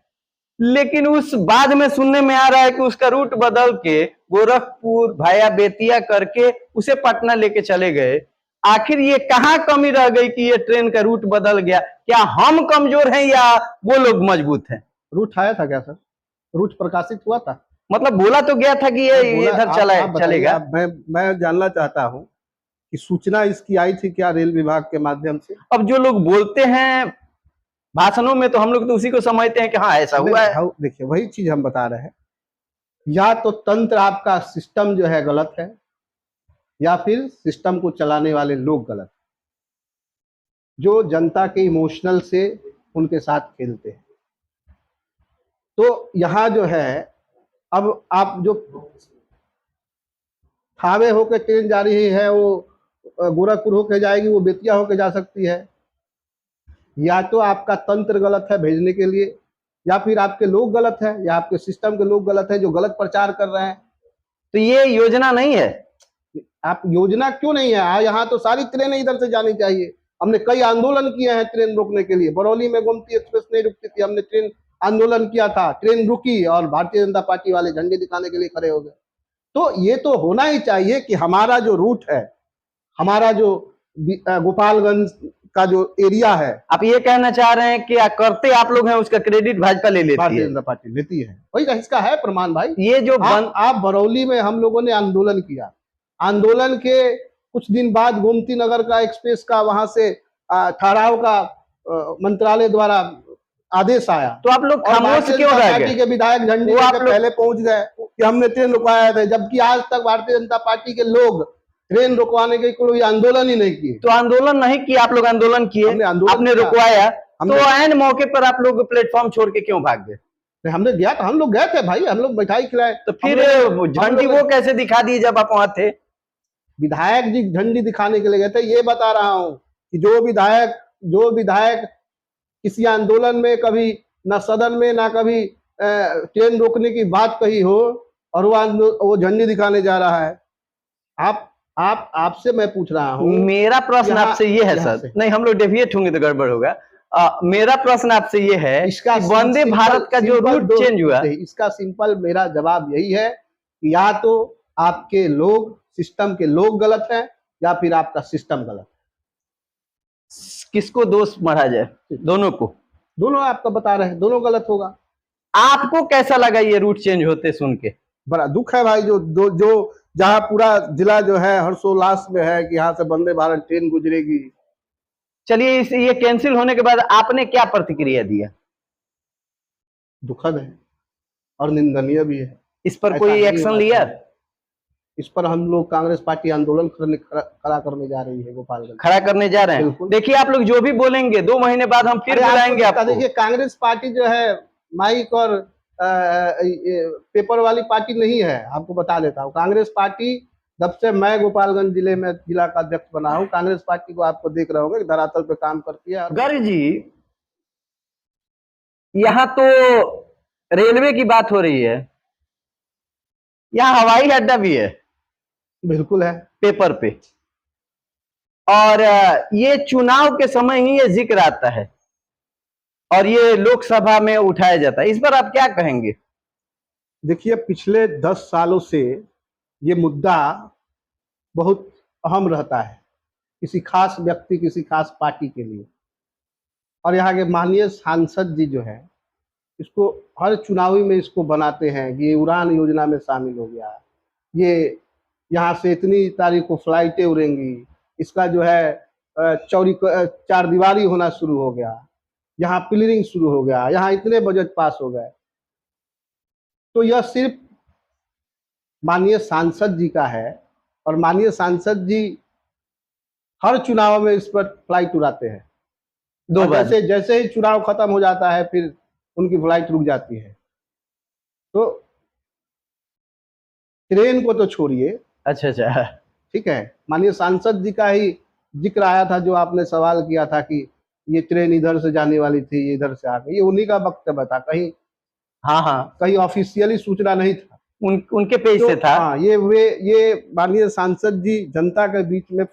लेकिन उस बाद में सुनने में आ रहा है कि उसका रूट बदल के गोरखपुर भाया बेतिया करके उसे पटना लेके चले गए। आखिर ये कहाँ कमी रह गई कि ये ट्रेन का रूट बदल गया? क्या हम कमजोर हैं या वो लोग मजबूत हैं? रूट आया था क्या सर? रूट प्रकाशित हुआ था? मतलब बोला तो गया था कि ये इधर चलेगा। मैं जानना चाहता हूँ कि सूचना इसकी आई थी क्या रेल विभाग के माध्यम से? अब जो लोग बोलते हैं भाषणों में तो हम लोग तो उसी को समझते हैं कि हाँ ऐसा हुआ है। देखिए वही चीज हम बता रहे हैं, या तो तंत्र आपका सिस्टम जो है गलत है, या फिर सिस्टम को चलाने वाले लोग गलत, जो जनता के इमोशनल से उनके साथ खेलते हैं। तो यहाँ जो है, अब आप जो थावे होकर ट्रेन जा रही है वो गोरखपुर होकर जाएगी, वो बेतिया होकर जा सकती है। या तो आपका तंत्र गलत है भेजने के लिए, या फिर आपके लोग गलत है, या आपके सिस्टम के लोग गलत है जो गलत प्रचार कर रहे हैं। तो ये योजना नहीं है। आप योजना क्यों नहीं है? यहाँ तो सारी ट्रेनें इधर से जानी चाहिए। हमने कई आंदोलन किए हैं ट्रेन रोकने के लिए। बरौली में गोमती एक्सप्रेस नहीं रुकती थी, हमने ट्रेन आंदोलन किया था, ट्रेन रुकी और भारतीय जनता पार्टी वाले झंडे दिखाने के लिए खड़े हो गए। तो ये तो होना ही चाहिए कि हमारा जो रूट है, हमारा जो गोपालगंज का जो एरिया है। आप ये कहना चाह रहे हैं कि करते आप लोग हैं, उसका क्रेडिट भाजपा ले लेती है? भारतीय जनता पार्टी लेती है, वही इसका है प्रमाण भाई। ये जो आप बरौली में हम लोगों ने आंदोलन किया, आंदोलन के कुछ दिन बाद गोमती नगर का एक्सप्रेस का वहां से ठहराव का मंत्रालय द्वारा आदेश आया, तो आप लोग खामोश क्यों रह गए? पार्टी के विधायक झंडे पहले पहुंच गए कि हमने ट्रेन रुकवाया था, जबकि आज तक भारतीय जनता पार्टी के लोग ट्रेन रुकवाने के कोई आंदोलन ही नहीं किए। तो आंदोलन नहीं किया, आप लोग आंदोलन किए, आपने रुकवाया, तो ऐन मौके पर आप लोग प्लेटफॉर्म छोड़ के क्यों भाग गए? हमने गया था, हम लोग गए थे भाई, हम लोग मिठाई खिलाए। तो फिर झंडी वो कैसे दिखा दी जब आप वहां थे? विधायक जी झंडी दिखाने के लिए गए थे। ये बता रहा हूं कि जो विधायक किसी आंदोलन में कभी ना सदन में ना कभी ट्रेन रोकने की बात कही हो और वो झंडी दिखाने जा रहा है। आपसे मैं पूछ रहा हूँ, मेरा प्रश्न आपसे ये है सर, नहीं हम लोग डेविएट होंगे तो गड़बड़ होगा। मेरा प्रश्न आपसे ये है, इसका वंदे भारत का जो रूट चेंज हुआ, इसका सिंपल मेरा जवाब यही है कि या तो आपके लोग, सिस्टम के लोग गलत हैं, या फिर आपका सिस्टम गलत है। किसको दोष मढ़ा जाए? दोनों को? दोनों आपका बता रहे हैं, दोनों गलत होगा। आपको कैसा लगा ये रूट चेंज होते सुन के? बड़ा दुख है भाई, जो जहाँ पूरा जिला जो है हर्षोल्लास में है कि यहाँ से वंदे भारत ट्रेन गुजरेगी। चलिए, ये कैंसिल होने के बाद आपने क्या प्रतिक्रिया दिया? दुखद है और निंदनीय भी है। इस पर कोई एक्शन लिया? इस पर हम लोग कांग्रेस पार्टी आंदोलन खड़ा करने जा रही है, गोपालगंज खड़ा करने जा रहे हैं। देखिए आप लोग जो भी बोलेंगे 2 महीने बाद हम फिर बुलाएंगे आपको। देखिए कांग्रेस पार्टी जो है माइक और पेपर वाली पार्टी नहीं है। आपको बता देता हूँ, कांग्रेस पार्टी जब से मैं गोपालगंज जिले में जिला का अध्यक्ष बना हूँ, कांग्रेस पार्टी को आपको देख रहे होंगे धरातल पे काम करती है। गर्ग जी, यहाँ तो रेलवे की बात हो रही है, यहाँ हवाई अड्डा भी है। बिल्कुल है, पेपर पे। और ये चुनाव के समय ही ये जिक्र आता है और ये लोकसभा में उठाया जाता है। इस पर आप क्या कहेंगे? देखिए, पिछले 10 सालों से ये मुद्दा बहुत अहम रहता है, किसी खास व्यक्ति, किसी खास पार्टी के लिए। और यहाँ के माननीय सांसद जी जो है, इसको हर चुनावी में इसको बनाते हैं कि ये उड़ान योजना में शामिल हो गया, ये यहाँ से इतनी तारीख को फ्लाइटें उड़ेंगी, इसका जो है चारदीवारी होना शुरू हो गया, यहाँ पिलरिंग शुरू हो गया, यहाँ इतने बजट पास हो गए। तो यह सिर्फ माननीय सांसद जी का है, और माननीय सांसद जी हर चुनाव में इस पर फ्लाइट उड़ाते हैं। दो बार जैसे जैसे ही चुनाव खत्म हो जाता है, फिर उनकी फ्लाइट रुक जाती है। तो ट्रेन को तो छोड़िए, अच्छा। ठीक है, माननीय सांसद जी का ही जिक्र आया था, जो आपने सवाल किया था कि ये ट्रेन इधर से जाने वाली थी, ये इधर से आ गई, ये उन्हीं का वक्तव्य था, कहीं हाँ कहीं ऑफिशियली सूचना नहीं था। उनके पेज से था। हाँ, ये माननीय सांसद जी जनता के बीच में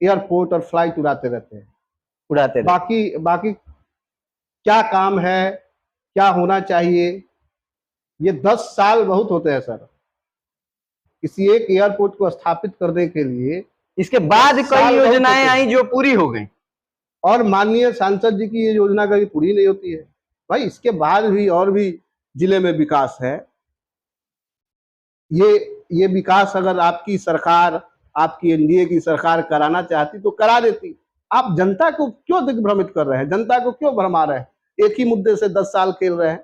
एयरपोर्ट और फ्लाइट उड़ाते रहते हैं। उड़ाते रहते। बाकी क्या काम है, क्या होना चाहिए, ये 10 साल बहुत होते हैं सर, किसी एक एयरपोर्ट को स्थापित करने के लिए। इसके बाद कई योजनाएं आई जो पूरी हो गई, और माननीय सांसद जी की ये योजना कभी पूरी नहीं होती है भाई। इसके बाद भी और भी जिले में विकास है। ये विकास अगर आपकी सरकार, आपकी एनडीए की सरकार कराना चाहती तो करा देती। आप जनता को क्यों दिग्भ्रमित कर रहे हैं, जनता को क्यों भरमा रहे हैं, एक ही मुद्दे से 10 साल खेल रहे हैं।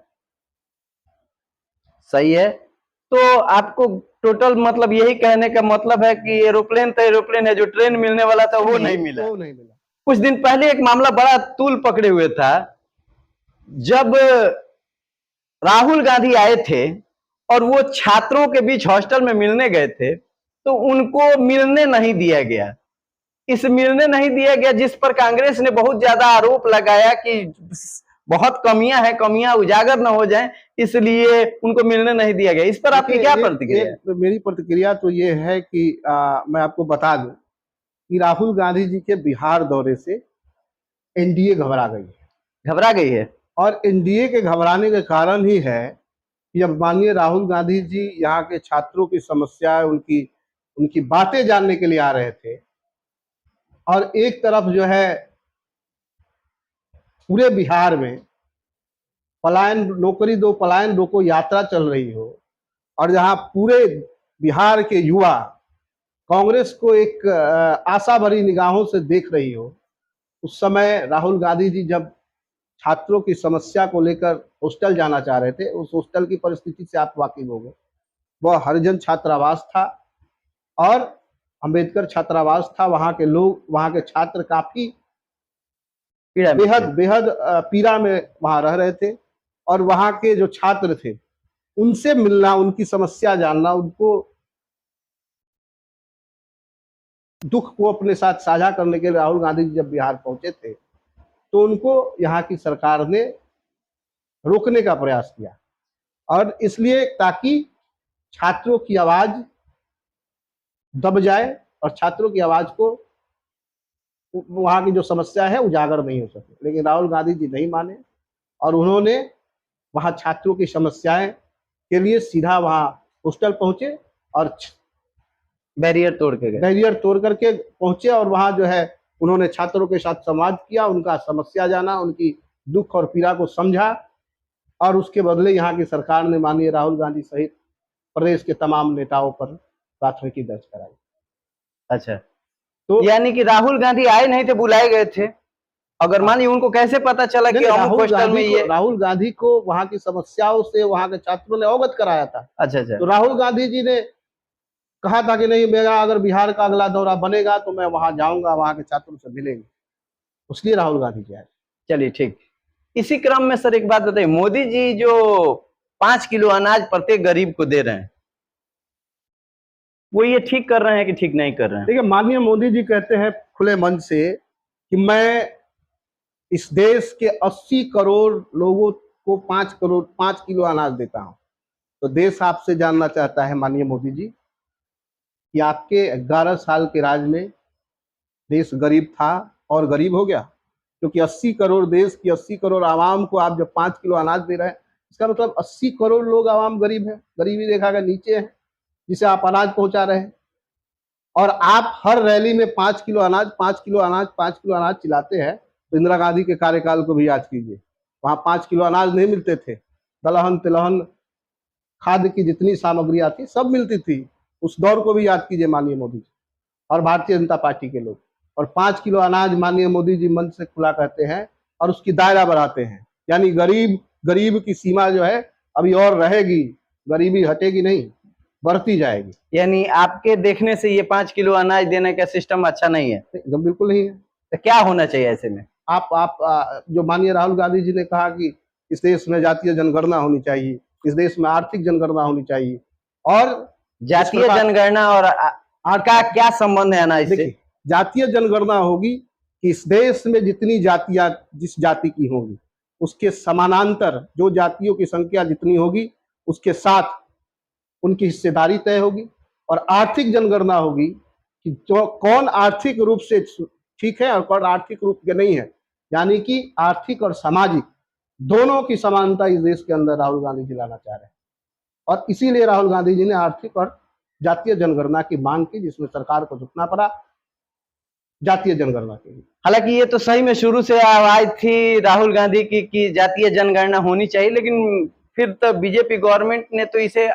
सही है। तो आपको टोटल मतलब यही कहने का मतलब है कि एरोप्लेन तो एरोप्लेन है, जो ट्रेन मिलने वाला था वो नहीं मिला। कुछ दिन पहले एक मामला बड़ा तूल पकड़े हुए था, जब राहुल गांधी आए थे और वो छात्रों के बीच हॉस्टल में मिलने गए थे, तो उनको मिलने नहीं दिया गया। इस मिलने नहीं दिया गया जिस पर कांग्रेस ने बहुत ज्यादा आरोप लगाया कि बहुत कमियां हैं, कमियां उजागर न हो जाएं, इसलिए उनको मिलने नहीं दिया गया। इस पर आपकी क्या प्रतिक्रिया है? मेरी प्रतिक्रिया तो ये है कि मैं आपको बता दूं कि राहुल गांधी जी के बिहार दौरे से एनडीए घबरा गई है। और एनडीए के घबराने के कारण ही है कि जब माननीय राहुल गांधी जी यहाँ के छात्रों की समस्याएं, उनकी बातें जानने के लिए आ रहे थे, और एक तरफ जो है पूरे बिहार में नौकरी दो पलायन रोको यात्रा चल रही हो, और जहां पूरे बिहार के युवा कांग्रेस को एक आशा भरी निगाहों से देख रही हो, उस समय राहुल गांधी जी जब छात्रों की समस्या को लेकर हॉस्टल जाना चाह रहे थे, उस हॉस्टल की परिस्थिति से आप वाकिफ हो गए। वह हरिजन छात्रावास था और अंबेडकर छात्रावास था। वहां के लोग, वहां के छात्र काफी बेहद पीड़ा में वहां रह रहे थे, और वहां के जो छात्र थे उनसे मिलना, उनकी समस्या जानना, उनको दुख को अपने साथ साझा करने के लिए राहुल गांधी जी जब बिहार पहुंचे थे, तो उनको यहाँ की सरकार ने रोकने का प्रयास किया, और इसलिए ताकि छात्रों की आवाज दब जाए और छात्रों की आवाज को, वहां की जो समस्या है, उजागर नहीं हो सके। लेकिन राहुल गांधी जी नहीं माने, और उन्होंने वहां छात्रों की समस्याएं के लिए सीधा वहां हॉस्टल पहुंचे और बैरियर तोड़ करके पहुंचे, और वहां जो है उन्होंने छात्रों के साथ संवाद किया, उनका समस्या जाना, उनकी दुख और पीड़ा को समझा, और उसके बदले यहाँ की सरकार ने माननीय राहुल गांधी सहित प्रदेश के तमाम नेताओं पर प्राथमिकी दर्ज कराई। अच्छा, तो यानी कि राहुल गांधी आए नहीं थे, बुलाए गए थे। अगर मान लीजिए उनको कैसे पता चला कि राहुल गांधी को वहां की समस्याओं से वहां के छात्रों ने अवगत कराया था। अच्छा। तो राहुल गांधी जी ने कहा था कि नहीं, मेरा अगर बिहार का अगला दौरा बनेगा तो मैं वहां जाऊंगा, वहां के छात्रों से मिलेंगे, इसलिए राहुल गांधी जी आए। चलिए ठीक। इसी क्रम में सर एक बात बताइए, मोदी जी जो 5 किलो अनाज प्रत्येक गरीब को दे रहे हैं, वो ये ठीक कर रहे हैं कि ठीक नहीं कर रहे हैं? देखिए, माननीय मोदी जी कहते हैं खुले मन से कि मैं इस देश के 80 करोड़ लोगों को 5 किलो अनाज देता हूं। तो देश आपसे जानना चाहता है माननीय मोदी जी कि आपके 11 साल के राज में देश गरीब था और गरीब हो गया, क्योंकि 80 करोड़ देश की 80 करोड़ आवाम को आप जब 5 किलो अनाज दे रहे हैं, इसका मतलब 80 करोड़ लोग आवाम गरीब है, गरीबी रेखा के नीचे है, जिसे आप अनाज पहुंचा रहे हैं। और आप हर रैली में 5 किलो अनाज, 5 किलो अनाज, 5 किलो अनाज चिल्लाते हैं। तो इंदिरा गांधी के कार्यकाल को भी याद कीजिए, वहां 5 किलो अनाज नहीं मिलते थे। दलहन तिलहन खाद्य की जितनी सामग्री आती सब मिलती थी। उस दौर को भी याद कीजिए माननीय मोदी जी और भारतीय जनता पार्टी के लोग। और 5 किलो अनाज माननीय मोदी जी मन से खुला कहते हैं और उसकी दायरा बढ़ाते हैं। यानी गरीब की सीमा जो है अभी और रहेगी, गरीबी हटेगी नहीं, बढ़ती जाएगी। यानी आपके देखने से ये 5 किलो अनाज देने का सिस्टम अच्छा नहीं है? एकदम बिल्कुल नहीं है। तो क्या होना चाहिए ऐसे में? आप जो माननीय राहुल गांधी जी ने कहा कि इस देश में जातीय जनगणना होनी चाहिए, इस देश में आर्थिक जनगणना होनी चाहिए। और जातीय जनगणना और का क्या संबंध है अनाज से? देखिए, जातीय जनगणना होगी कि इस देश में जितनी जातियां जिस जाति की होंगी उसके समानांतर जो जातियों की संख्या जितनी होगी उसके साथ उनकी हिस्सेदारी तय होगी। और आर्थिक जनगणना होगी कि जो कौन आर्थिक रूप से ठीक है और कौन आर्थिक रूप के नहीं है। यानी कि आर्थिक और सामाजिक दोनों की समानता इस देश के अंदर राहुल गांधी जी लाना चाह रहे हैं। और इसीलिए राहुल गांधी जी ने आर्थिक और जातीय जनगणना की मांग की, जिसमें सरकार को झुकना पड़ा जातीय जनगणना के लिए। हालांकि ये तो सही में शुरू से आवाज थी राहुल गांधी की कि जातीय जनगणना होनी चाहिए, लेकिन फिर तो बीजेपी गवर्नमेंट ने तो इसे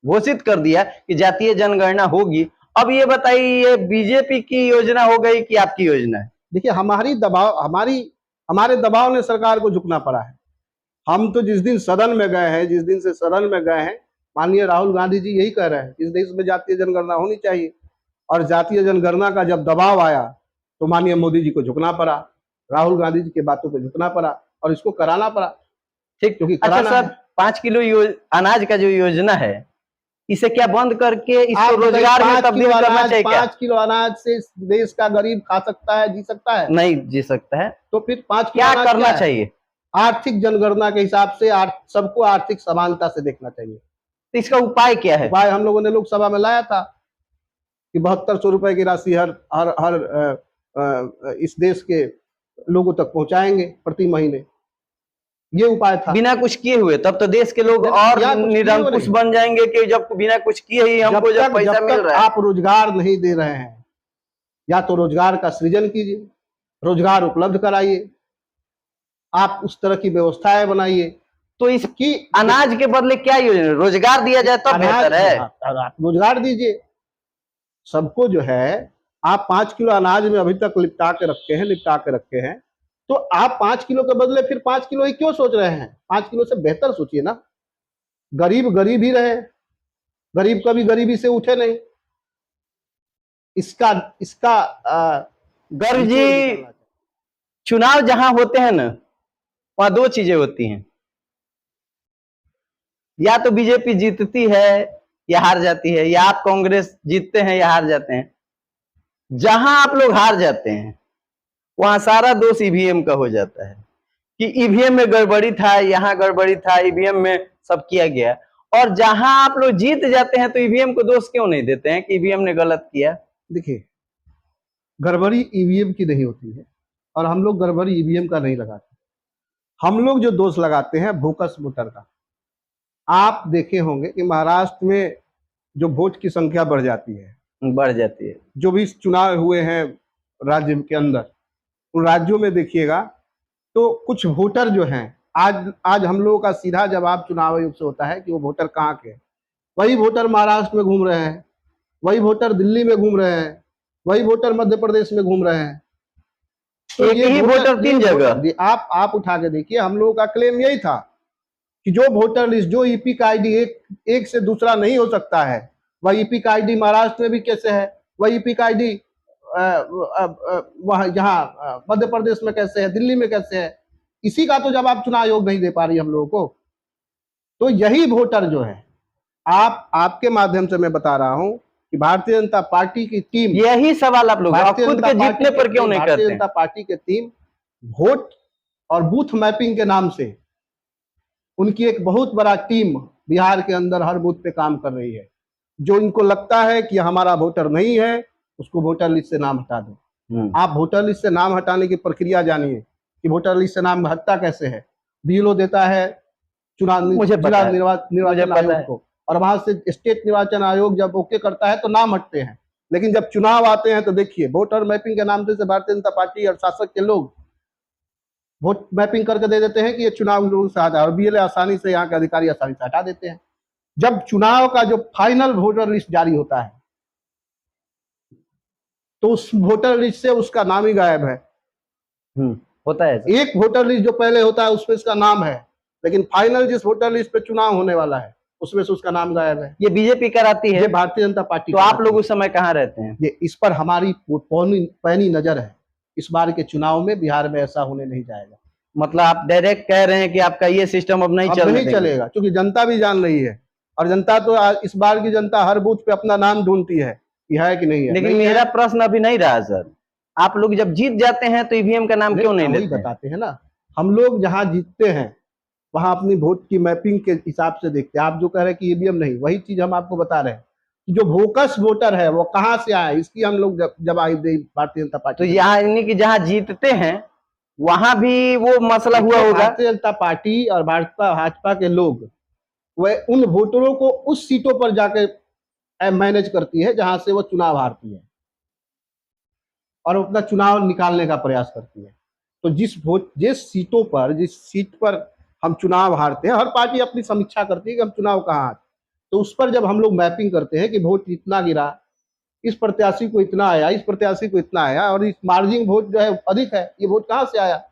घोषित कर दिया कि जातीय जनगणना होगी। अब ये बताइए, ये बीजेपी की योजना हो गई कि आपकी योजना है? देखिए, हमारे दबाव ने सरकार को झुकना पड़ा है। हम तो जिस दिन सदन में गए हैं, जिस दिन से सदन में गए हैं, माननीय राहुल गांधी जी यही कह रहे हैं इस देश में जातीय जनगणना होनी चाहिए। और जातीय जनगणना का जब दबाव आया तो माननीय मोदी जी को झुकना पड़ा, राहुल गांधी जी की बातों पर झुकना पड़ा और इसको कराना पड़ा। ठीक, क्योंकि अच्छा सर, 5 किलो अनाज का जो योजना है, इसे क्या बंद करके इसको रोजगार में तब्दील करना चाहिए क्या? 5 किलो अनाज से देश का गरीब खा सकता है, जी सकता है? नहीं जी सकता है। तो फिर 5 किलो क्या अनाज करना है? चाहिए? आर्थिक जनगणना के हिसाब से सबको आर्थिक समानता से देखना चाहिए। तो इसका उपाय क्या है? उपाय हम लोगों ने लोकसभा में लाया था कि 7200 रुपए की राशि हर हर हर इस देश के लोगों तक पहुंचाएंगे प्रति महीने। ये उपाय था। बिना कुछ किए हुए तब तो देश के लोग और निरंकुश बन जाएंगे कि जब बिना कुछ किए ही हमको जब पैसा मिल रहा है। आप रोजगार नहीं दे रहे हैं, या तो रोजगार का सृजन कीजिए, रोजगार उपलब्ध कराइए, आप उस तरह की व्यवस्थाएं बनाइए। तो इसकी अनाज के बदले क्या योजना, रोजगार दिया जाए तो बेहतर है। रोजगार दीजिए सबको। जो है आप 5 किलो अनाज में अभी तक निपटा के रखे हैं, तो आप 5 किलो के बदले फिर 5 किलो ही क्यों सोच रहे हैं? 5 किलो से बेहतर सोचिए ना। गरीब गरीब ही रहे, गरीब कभी गरीबी से उठे नहीं। इसका गर्ग जी, चुनाव जहां होते हैं ना, वहां 2 चीजें होती हैं, या तो बीजेपी जीतती है या हार जाती है, या आप कांग्रेस जीतते हैं या हार जाते हैं। जहां आप लोग हार जाते हैं वहां सारा दोष ईवीएम का हो जाता है कि ईवीएम में गड़बड़ी था, यहाँ गड़बड़ी था, ईवीएम में सब किया गया। और जहां आप लोग जीत जाते हैं तो ईवीएम को दोष क्यों नहीं देते हैं कि ईवीएम ने गलत किया? देखिए, गड़बड़ी ईवीएम की नहीं होती है और हम लोग गड़बड़ी ईवीएम का नहीं लगाते। हम लोग जो दोष लगाते हैं बोगस वोटर का। आप देखे होंगे कि महाराष्ट्र में जो वोट की संख्या बढ़ जाती है, जो भी चुनाव हुए हैं राज्य के अंदर, उन राज्यों में देखिएगा तो कुछ वोटर जो हैं, आज हम लोगों का सीधा जवाब चुनाव आयोग से होता है कि वो वोटर कहाँ के हैं। वही वोटर महाराष्ट्र में घूम रहे हैं, वही वोटर दिल्ली में घूम रहे हैं, वही वोटर मध्य प्रदेश में घूम रहे हैं। तो एक ही वोटर 3 जगह। आप उठा के देखिए, हम लोगों का क्लेम यही था कि जो वोटर लिस्ट, जो ईपी का आईडी एक से दूसरा नहीं हो सकता है, वह ईपी का आईडी महाराष्ट्र में भी कैसे है, वह ईपी का आईडी वह यहाँ मध्य प्रदेश में कैसे है, दिल्ली में कैसे है। इसी का तो जवाब चुनाव आयोग नहीं दे पा रही हम लोगों को। तो यही वोटर जो है, आपके माध्यम से मैं बता रहा हूं कि भारतीय जनता पार्टी की टीम, यही सवाल आप लोग खुद के जीतने पर क्यों नहीं करते? भारतीय जनता पार्टी की टीम वोट और बूथ मैपिंग के नाम से उनकी एक बहुत बड़ा टीम बिहार के अंदर हर बूथ पे काम कर रही है। जो इनको लगता है कि हमारा वोटर नहीं है, उसको वोटर लिस्ट से नाम हटा दो। आप वोटर लिस्ट से नाम हटाने की प्रक्रिया जानिए कि वोटर लिस्ट से नाम हटता कैसे है। बीएलओ देता है चुनाव मुझे पता जिला है, निर्वाचन पता आयोग है। को, और वहां से स्टेट निर्वाचन आयोग जब ओके करता है तो नाम हटते हैं। लेकिन जब चुनाव आते हैं तो देखिए, वोटर मैपिंग के नाम से भारतीय जनता पार्टी और शासक के लोग वोट मैपिंग करके दे देते हैं कि ये चुनाव लोगों से हटा, और बीएलए आसानी से, यहाँ के अधिकारी आसानी से हटा देते हैं। जब चुनाव का जो फाइनल वोटर लिस्ट जारी होता है तो उस वोटर लिस्ट से उसका नाम ही गायब है। होता है। एक वोटर लिस्ट जो पहले होता है उसमें इसका नाम है, लेकिन फाइनल जिस वोटर लिस्ट पे चुनाव होने वाला है उसमें से उसका नाम गायब है। ये बीजेपी कराती है, ये भारतीय जनता पार्टी तो आप लोग उस समय कहाँ रहते हैं? ये इस पर हमारी पैनी नजर है। इस बार के चुनाव में बिहार में ऐसा होने नहीं जाएगा। मतलब आप डायरेक्ट कह रहे हैं कि आपका ये सिस्टम अब नहीं चलेगा, क्योंकि जनता भी जान रही है, और जनता तो इस बार की जनता हर बूथ पे अपना नाम ढूंढती है कि है कि नहीं है। लेकिन मेरा प्रश्न अभी नहीं रहा सर, आप लोग जब जीत जाते हैं तो ईवीएम का नाम क्यों नहीं लेते? बताते हैं ना, हम लोग जहाँ जीतते हैं वहां अपनी वोट की मैपिंग के हिसाब से देखते हैं। आप जो कह रहे हैं कि ईवीएम नहीं, वही चीज हम आपको बता रहे हैं कि जो वोकस वोटर है वो कहाँ से आया, इसकी हम लोग जवाब दे भारतीय जनता पार्टी। तो यानी कि जहाँ जीतते हैं वहां भी वो मसला हुआ होगा। भारतीय जनता पार्टी और भाजपा के लोग वह उन वोटरों को उस सीटों पर जाके मैनेज करती है जहां से वो चुनाव हारती है, और अपना चुनाव निकालने का प्रयास करती है। तो जिस सीट पर हम चुनाव हारते हैं, हर पार्टी अपनी समीक्षा करती है कि हम चुनाव कहाँ हारते, तो उस पर जब हम लोग मैपिंग करते हैं कि वोट इतना गिरा, इस प्रत्याशी को इतना आया, इस प्रत्याशी को इतना आया, और इस मार्जिन वोट जो है अधिक है, ये वोट कहाँ से आया?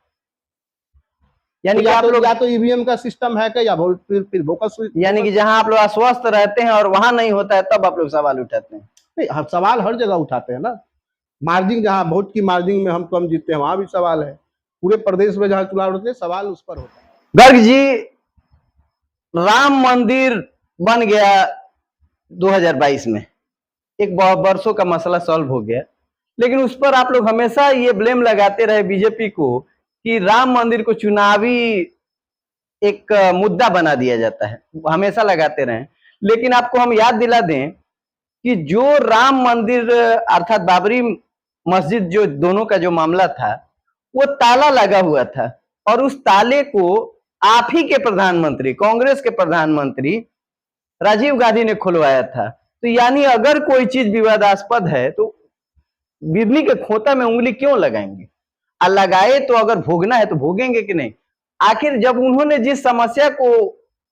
यानी कि आप लोग या तो ईवीएम का सिस्टम है क्या, या फिर वोकस। यानी कि जहां आप लोग अस्वस्थ रहते हैं और वहां नहीं होता है तब आप लोग सवाल उठाते हैं? नहीं, हम सवाल हर जगह उठाते हैं ना। मार्जिन, जहां वोट की मार्जिन में हम कम जीतते हैं वहां भी सवाल है। पूरे प्रदेश में जहां चुनाव होते हैं सवाल उस पर होता है। गर्ग जी, राम मंदिर बन गया 2022 में, एक वर्षों का मसला सॉल्व हो गया, लेकिन उस पर आप लोग हमेशा ये ब्लेम लगाते रहे बीजेपी को कि राम मंदिर को चुनावी एक मुद्दा बना दिया जाता है, हमेशा लगाते रहे। लेकिन आपको हम याद दिला दें कि जो राम मंदिर अर्थात बाबरी मस्जिद, जो दोनों का जो मामला था, वो ताला लगा हुआ था, और उस ताले को आप ही के प्रधानमंत्री, कांग्रेस के प्रधानमंत्री राजीव गांधी ने खुलवाया था। तो यानी अगर कोई चीज विवादास्पद है तो बिजली के खोता में उंगली क्यों लगाएंगे? लगाए तो अगर भोगना है तो भोगेंगे कि नहीं? आखिर जब उन्होंने जिस समस्या को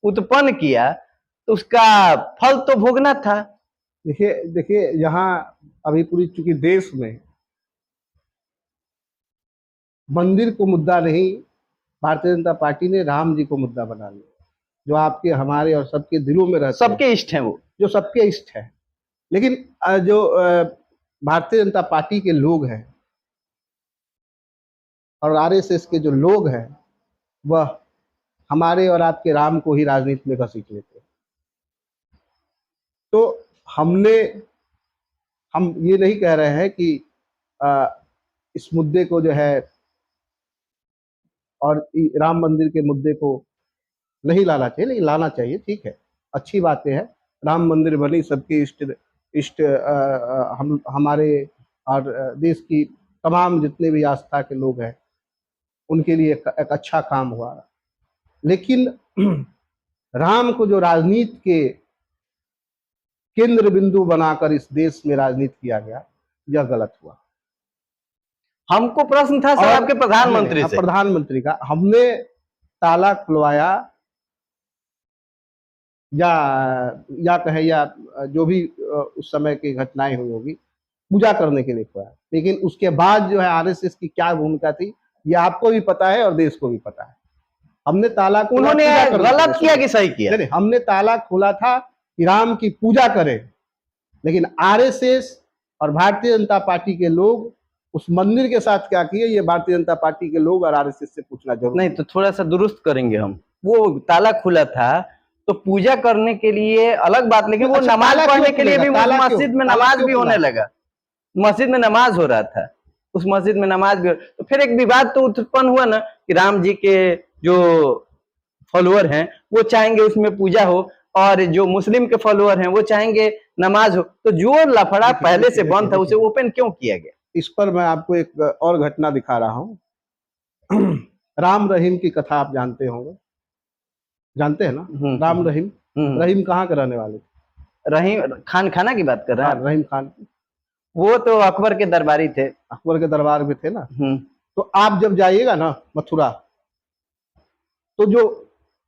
उत्पन्न किया तो उसका फल तो भोगना था। देखिए यहाँ अभी पूरी, चूंकि देश में मंदिर को मुद्दा नहीं, भारतीय जनता पार्टी ने राम जी को मुद्दा बना लिया, जो आपके, हमारे और सबके दिलों में रहते हैं, सबके इष्ट हैं, वो जो सबके इष्ट है। लेकिन जो भारतीय जनता पार्टी के लोग हैं और आरएसएस के जो लोग हैं, वह हमारे और आपके राम को ही राजनीति में घसीट लेते हैं। तो हम ये नहीं कह रहे हैं कि इस मुद्दे को जो है, और राम मंदिर के मुद्दे को नहीं लाना चाहिए, लेकिन लाना चाहिए, ठीक है, अच्छी बातें हैं। राम मंदिर बनी, सबके इष्ट हमारे और देश की तमाम जितने भी आस्था के लोग हैं उनके लिए एक अच्छा काम हुआ। लेकिन राम को जो राजनीति के केंद्र बिंदु बनाकर इस देश में राजनीति किया गया, यह गलत हुआ। हमको प्रश्न था सर आपके प्रधानमंत्री से, प्रधानमंत्री का, हमने ताला खुलवाया या कहे, या जो भी उस समय की घटनाएं हुई होगी, पूजा करने के लिए खुलवाया। लेकिन उसके बाद जो है आरएसएस की क्या भूमिका थी, ये आपको भी पता है और देश को भी पता है। हमने ताला, उन्होंने गलत किया कि सही किया? नहीं, हमने ताला खोला था कि राम की पूजा करें, लेकिन आरएसएस और भारतीय जनता पार्टी के लोग उस मंदिर के साथ क्या किए, ये भारतीय जनता पार्टी के लोग और आरएसएस से पूछना जरूर। नहीं तो थोड़ा सा दुरुस्त करेंगे हम। वो ताला खुला था तो पूजा करने के लिए अलग बात, लेकिन वो नमाज पढ़ने के लिए भी मस्जिद में नमाज भी होने लगा, मस्जिद में नमाज हो रहा था, उस मस्जिद में नमाज भी। तो फिर एक विवाद तो उत्पन्न हुआ ना कि राम जी के जो फॉलोअर हैं वो चाहेंगे उसमें पूजा हो, और जो मुस्लिम के फॉलोअर हैं वो चाहेंगे नमाज हो। तो जो लफड़ा पहले से बंद था उसे ओपन क्यों किया गया? इस पर मैं आपको एक और घटना दिखा रहा हूं। राम रहीम की कथा आप जानते होंगे। जानते हैं ना, राम रहीम। रहीम कहाँ के रहने वाले थे? रहीम खान खाना की बात कर रहे हाँ, हैं? रहीम खान वो तो अकबर के दरबारी थे। अकबर के दरबार में थे ना। तो आप जब जाइएगा ना मथुरा, तो जो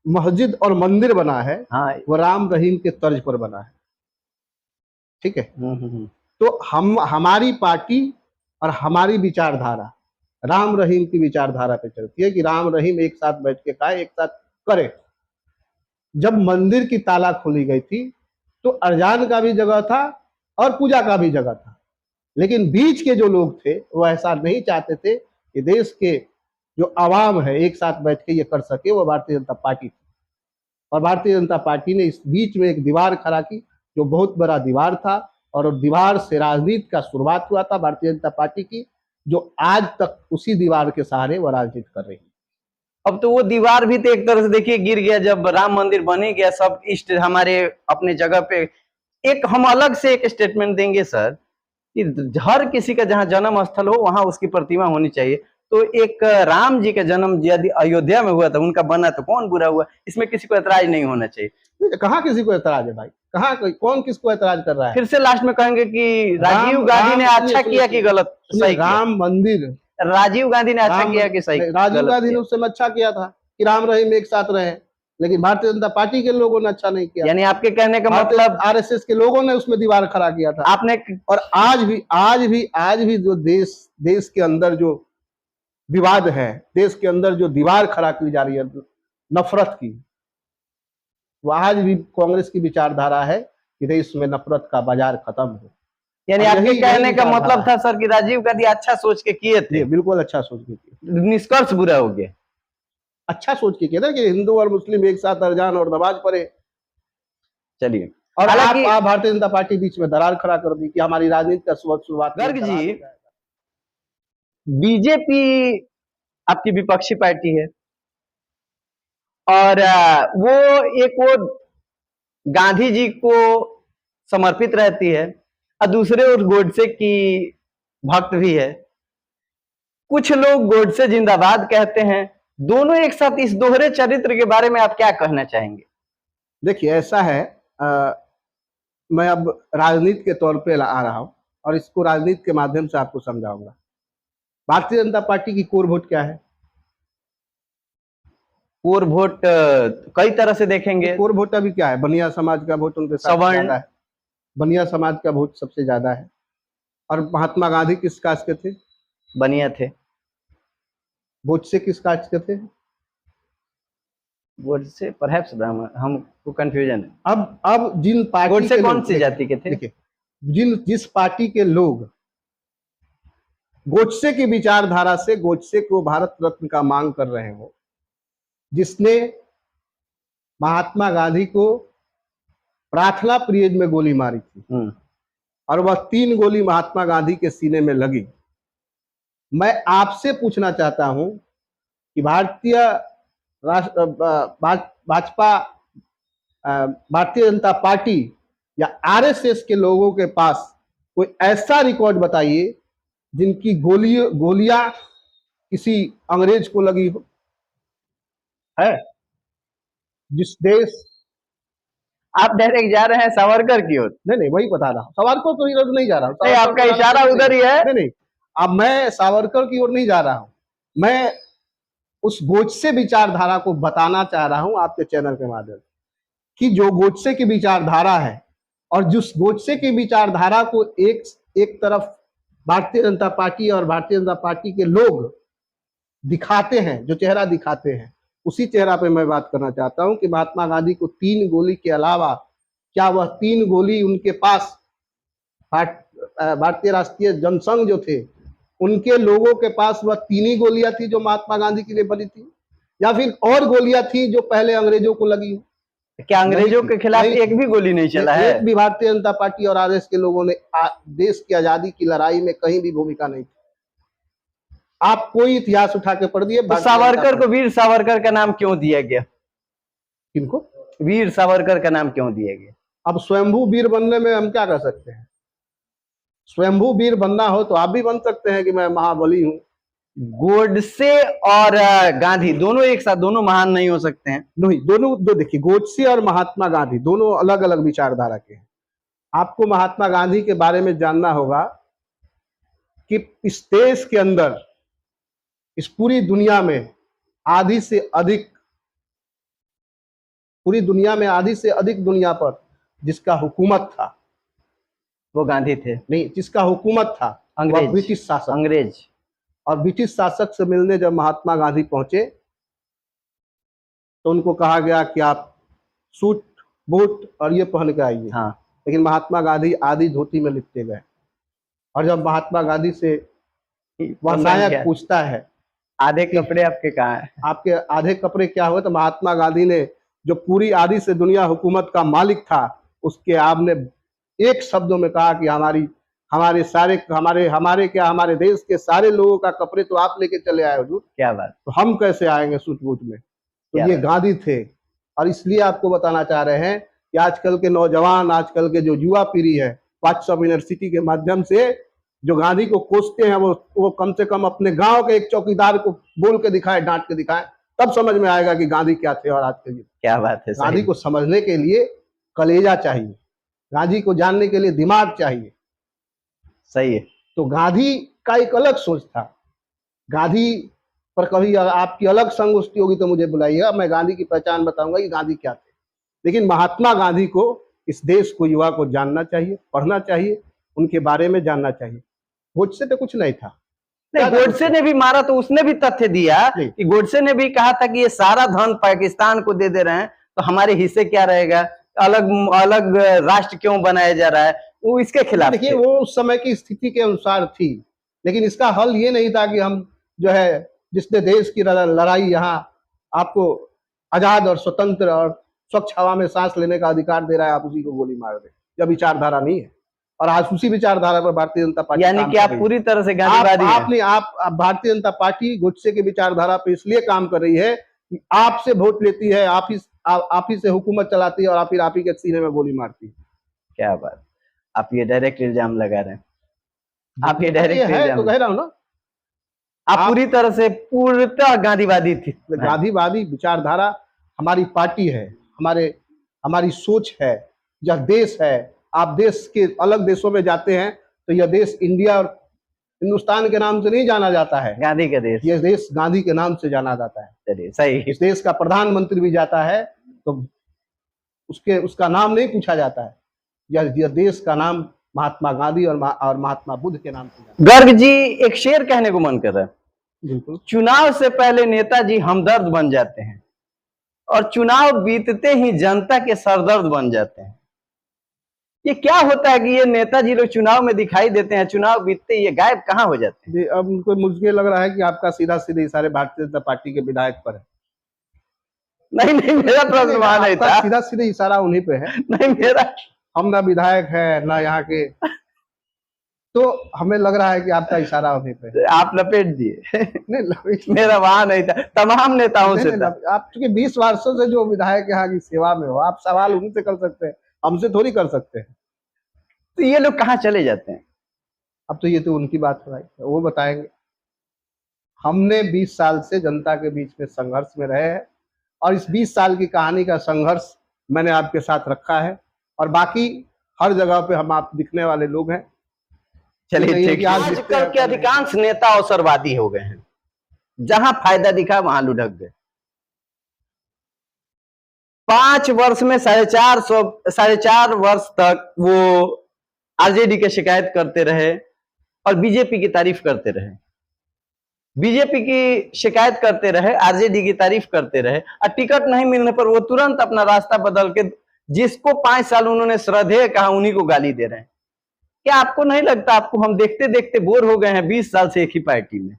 मस्जिद और मंदिर बना है हाँ। वो राम रहीम के तर्ज पर बना है, ठीक है। तो हमारी पार्टी और हमारी विचारधारा राम रहीम की विचारधारा पे चलती है कि राम रहीम एक साथ बैठ के खाए, एक साथ करे। जब मंदिर की ताला खोली गई थी तो अरजान का भी जगह था और पूजा का भी जगह था, लेकिन बीच के जो लोग थे वो ऐसा नहीं चाहते थे कि देश के जो आवाम है एक साथ बैठ के ये कर सके, वो भारतीय जनता पार्टी थी। और भारतीय जनता पार्टी ने इस बीच में एक दीवार खड़ा की, जो बहुत बड़ा दीवार था, और दीवार से राजनीति का शुरुआत हुआ था भारतीय जनता पार्टी की, जो आज तक उसी दीवार के सहारे वो राजनीति कर रही है। अब तो वो दीवार भी तो एक तरह से देखिए गिर गया, जब राम मंदिर बन ही गया, सब इष्ट हमारे अपने जगह पे। एक हम अलग से एक स्टेटमेंट देंगे सर कि हर किसी का जहां जन्म स्थल हो वहां उसकी प्रतिमा होनी चाहिए। तो एक राम जी का जन्म यदि अयोध्या में हुआ था, उनका बना, तो कौन बुरा हुआ? इसमें किसी को ऐतराज नहीं होना चाहिए। कहाँ किसी को ऐतराज है भाई? कहाँ कौन किसको ऐतराज कर रहा है? फिर से लास्ट में कहेंगे कि राजीव गांधी ने अच्छा किया कि गलत? सही किया। राम मंदिर राजीव गांधी ने अच्छा किया कि सही? राजीव गांधी ने उस समय अच्छा किया था कि राम रहीम एक साथ रहे, लेकिन भारतीय जनता पार्टी के लोगों ने अच्छा नहीं किया। यानी आपके कहने का मतलब आरएसएस के लोगों ने उसमें दीवार खड़ा किया था आपने। और आज भी जो देश के अंदर जो विवाद है, देश के अंदर जो दीवार खड़ा की जा रही है नफरत की, वो आज भी कांग्रेस की विचारधारा है कि देश में नफरत का बाजार खत्म हो। यानी आपके कहने का मतलब था सर कि राजीव गांधी अच्छा सोच के किए थे? बिल्कुल अच्छा सोच के किए। निष्कर्ष बुरा हो गया? अच्छा सोच के किया ना कि हिंदू और मुस्लिम एक साथ अरजान और नमाज पढ़े। चलिए, और आप भारतीय जनता पार्टी बीच में दरार खड़ा कर दी कि हमारी राजनीति का शुरुआत। गर्ग जी, बीजेपी आपकी विपक्षी पार्टी है और वो गांधी जी को समर्पित रहती है और दूसरे ओर गोडसे की भक्त भी है। कुछ लोग गोडसे जिंदाबाद कहते हैं। दोनों एक साथ, इस दोहरे चरित्र के बारे में आप क्या कहना चाहेंगे? देखिए, ऐसा है, मैं अब राजनीति के तौर पे आ रहा हूं और इसको राजनीति के माध्यम से आपको समझाऊंगा। भारतीय जनता पार्टी की कोर वोट क्या है? कोर वोट कई तरह से देखेंगे। कोर वोट अभी क्या है? बनिया समाज का वोट उनके साथ ज्यादा है। बनिया समाज का वोट सबसे ज्यादा है। और महात्मा गांधी किस कास्ट के थे? बनिया थे। गोडसे किस कास्ट के थे? गोडसे परहैप्स हमको कंफ्यूजन है। अब जिन पार्टी गोडसे कौन सी जाति के थे? देखिए, जिस पार्टी के लोग गोडसे की विचारधारा से गोडसे को भारत रत्न का मांग कर रहे हो, जिसने महात्मा गांधी को प्रार्थना पीरियड में गोली मारी थी और वह 3 गोली महात्मा गांधी के सीने में लगी, मैं आपसे पूछना चाहता हूं कि भारतीय जनता पार्टी या आरएसएस के लोगों के पास कोई ऐसा रिकॉर्ड बताइए जिनकी गोलियां किसी अंग्रेज को लगी हो। है जिस देश आप डायरेक्ट जा रहे हैं सावरकर की ओर? नहीं, वही बता रहा हूँ। सावरकर तो इधर नहीं जा रहा हूँ। आपका इशारा उधर ही है। नहीं, अब मैं सावरकर की ओर नहीं जा रहा हूँ। मैं उस गोडसे विचारधारा को बताना चाह रहा हूँ आपके चैनल के माध्यम से कि जो गोडसे की विचारधारा है और जिस गोडसे की विचारधारा को एक तरफ भारतीय जनता पार्टी और भारतीय जनता पार्टी के लोग दिखाते हैं, जो चेहरा दिखाते हैं, उसी चेहरा पे मैं बात करना चाहता हूं कि महात्मा गांधी को 3 गोली के अलावा क्या वह 3 गोली उनके पास भारतीय राष्ट्रीय जनसंघ जो थे उनके लोगों के पास वह 3 ही गोलियां थी जो महात्मा गांधी के लिए बनी थी, या फिर और गोलियां थी जो पहले अंग्रेजों को लगी? क्या अंग्रेजों के खिलाफ एक भी गोली नहीं चला है? एक भी भारतीय जनता पार्टी और आरएसएस के लोगों ने देश की आजादी की लड़ाई में कहीं भी भूमिका नहीं थी। आप कोई इतिहास उठा के पढ़ दिए। तो सावरकर को वीर सावरकर का नाम क्यों दिया गया? किनको वीर सावरकर का नाम क्यों दिया गया? अब स्वयंभू वीर बनने में हम क्या कर सकते हैं? स्वयंभू वीर बनना हो तो आप भी बन सकते हैं कि मैं महाबली हूं, गोडसे और गांधी दोनों एक साथ, दोनों महान नहीं हो सकते हैं? नहीं, दोनों दो देखिए, गोडसे और महात्मा गांधी दोनों अलग अलग विचारधारा के हैं। आपको महात्मा गांधी के बारे में जानना होगा कि इस देश के अंदर, इस पूरी दुनिया में आधी से अधिक, पूरी दुनिया में आधी से अधिक दुनिया पर जिसका हुकूमत था, वो गांधी थे? नहीं, जिसका हुकूमत था अंग्रेज, वह ब्रिटिश शासक। अंग्रेज। और ब्रिटिश शासक से मिलने जब महात्मा गांधी पहुंचे तो उनको कहा गया कि आप सूट बूट और ये पहन के आइए। हाँ। लेकिन महात्मा गांधी आधी धोती में लिपटे गए। और जब महात्मा गांधी से वह नायक पूछता है आधे कपड़े आपके कहाँ हैं? आपके आधे कपड़े क्या हुए, तो महात्मा गांधी ने, जो पूरी आधी से दुनिया हुकूमत का मालिक था, उसके आपने एक शब्दों में कहा कि हमारे देश के सारे लोगों का कपड़े तो आप लेके चले आए हुजूर, क्या बात, तो हम कैसे आएंगे सूट बूट में? तो ये गांधी थे। और इसलिए आपको बताना चाह रहे हैं कि आजकल के नौजवान, आजकल के जो युवा पीढ़ी है, व्हाट्सएप यूनिवर्सिटी के माध्यम से जो गांधी को कोसते हैं, वो कम से कम अपने गांव के एक चौकीदार को बोल के दिखाए, डांट के दिखाए, तब समझ में आएगा कि गांधी क्या थे और आज के लिए। क्या बात है। गांधी को समझने के लिए कलेजा चाहिए, गांधी को जानने के लिए दिमाग चाहिए। सही है। तो गांधी का एक अलग सोच था। गांधी पर कभी आपकी अलग संगोष्ठी होगी तो मुझे बुलाइएगा, मैं गांधी की पहचान बताऊंगा कि गांधी क्या थे। लेकिन महात्मा गांधी को, इस देश को, युवा को जानना चाहिए, पढ़ना चाहिए, उनके बारे में जानना चाहिए। गोडसे तो कुछ नहीं था। नहीं, गोडसे ने भी मारा तो उसने भी तथ्य दिया कि गोडसे ने भी कहा था कि ये सारा धन पाकिस्तान को दे दे रहे हैं, तो हमारे हिस्से क्या रहेगा, अलग अलग राष्ट्र क्यों बनाया जा रहा है, वो इसके खिलाफ। देखिए, वो उस समय की स्थिति के अनुसार थी, लेकिन इसका हल ये नहीं था कि हम जो है, जिसने देश की लड़ाई, यहाँ आपको आजाद और स्वतंत्र और स्वच्छ हवा में सांस लेने का अधिकार दे रहा है, आप उसी को गोली मार दे। यह विचारधारा नहीं है। और आज उसी विचारधारा पर भारतीय जनता पार्टी, यानी कि आप पूरी तरह से गांधीवादी हैं। आप भारतीय जनता पार्टी गोडसे की विचारधारा पे इसलिए काम कर रही है कि आपसे वोट लेती है, आप ही से हुकूमत चलाती है और आप ही के सीने में गोली मारती है। क्या बात, आप ये डायरेक्ट इल्जाम लगा रहे हैं। आप ये डायरेक्ट है तो कह रहा हूं ना, आप पूरी तरह से पूर्णतः गांधीवादी थी। गांधीवादी विचारधारा हमारी पार्टी है, हमारी सोच है, यह देश है। आप देश के अलग देशों में जाते हैं तो यह देश इंडिया और हिंदुस्तान के नाम से नहीं जाना जाता है, गांधी का देश, यह देश गांधी के नाम से जाना जाता है। चलिए, सही। इस देश का प्रधानमंत्री भी जाता है तो उसका नाम नहीं पूछा जाता है, यह देश का नाम महात्मा गांधी और महात्मा बुद्ध के नाम से। गर्ग जी, एक शेर कहने को मन कर रहा है। बिल्कुल। चुनाव से पहले नेताजी हमदर्द बन जाते हैं और चुनाव बीतते ही जनता के सरदर्द बन जाते हैं। ये क्या होता है कि ये नेताजी लोग चुनाव में दिखाई देते हैं, चुनाव बीतते ही ये गायब कहाँ हो जाते हैं? अब उनको मुझे लग रहा है कि आपका सीधा सीधे इशारे भारतीय जनता पार्टी के विधायक पर है। नहीं, मेरा प्रश्न वहां नहीं था। सीधा सीधे इशारा उन्हीं पे है। नहीं, मेरा, हम ना विधायक है ना यहाँ के, तो हमें लग रहा है कि आपका इशारा उन्हीं पे। आप लपेट दिए। नहीं, मेरा वहां नहीं था, तमाम नेताओं से था। आप चूंकि 20 वर्षों से जो विधायक यहाँ की सेवा में हो, आप सवाल उनसे कर सकते हैं, हमसे थोड़ी कर सकते हैं। तो ये लोग कहाँ चले जाते हैं? अब तो ये तो उनकी बात है, वो बताएंगे। हमने 20 साल से जनता के बीच में संघर्ष में रहे हैं और इस 20 साल की कहानी का संघर्ष मैंने आपके साथ रखा है, और बाकी हर जगह पे हम आप दिखने वाले लोग हैं। चलिए, ठीक है। आजकल के अधिकांश नेता अवसरवादी हो गए हैं, जहां फायदा दिखा वहां लुढ़क गए। 5 वर्ष में 4.5 वर्ष तक वो आरजेडी की शिकायत करते रहे और बीजेपी की तारीफ करते रहे। बीजेपी की शिकायत करते रहे, आरजेडी की तारीफ करते रहे, और टिकट नहीं मिलने पर वो तुरंत अपना रास्ता बदल के जिसको 5 साल उन्होंने श्रद्धेय कहा उन्हीं को गाली दे रहे हैं। क्या आपको नहीं लगता, आपको हम देखते देखते बोर हो गए हैं 20 साल से एक ही पार्टी में,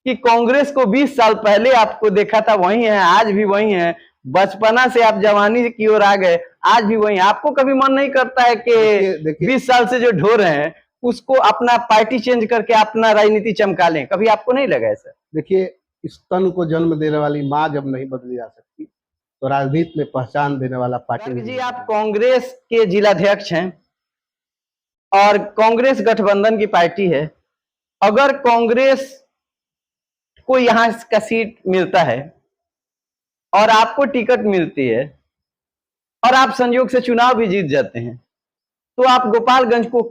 कि कांग्रेस को 20 साल पहले आपको देखा था वही है, आज भी वही है, बचपना से आप जवानी की ओर आ गए, आज भी वही। आपको कभी मन नहीं करता है कि 20 साल से जो ढोर हैं उसको अपना पार्टी चेंज करके अपना राजनीति चमका लें? कभी आपको नहीं लगा ऐसा? देखिए, इस तन को जन्म देने वाली माँ जब नहीं बदली जा सकती तो राजनीति में पहचान देने वाला पार्टी जी। आप कांग्रेस के जिलाध्यक्ष हैं और कांग्रेस गठबंधन की पार्टी है। अगर कांग्रेस को यहाँ का सीट मिलता है और आपको टिकट मिलती है और आप संयोग से चुनाव भी जीत जाते हैं, तो आप गोपालगंज को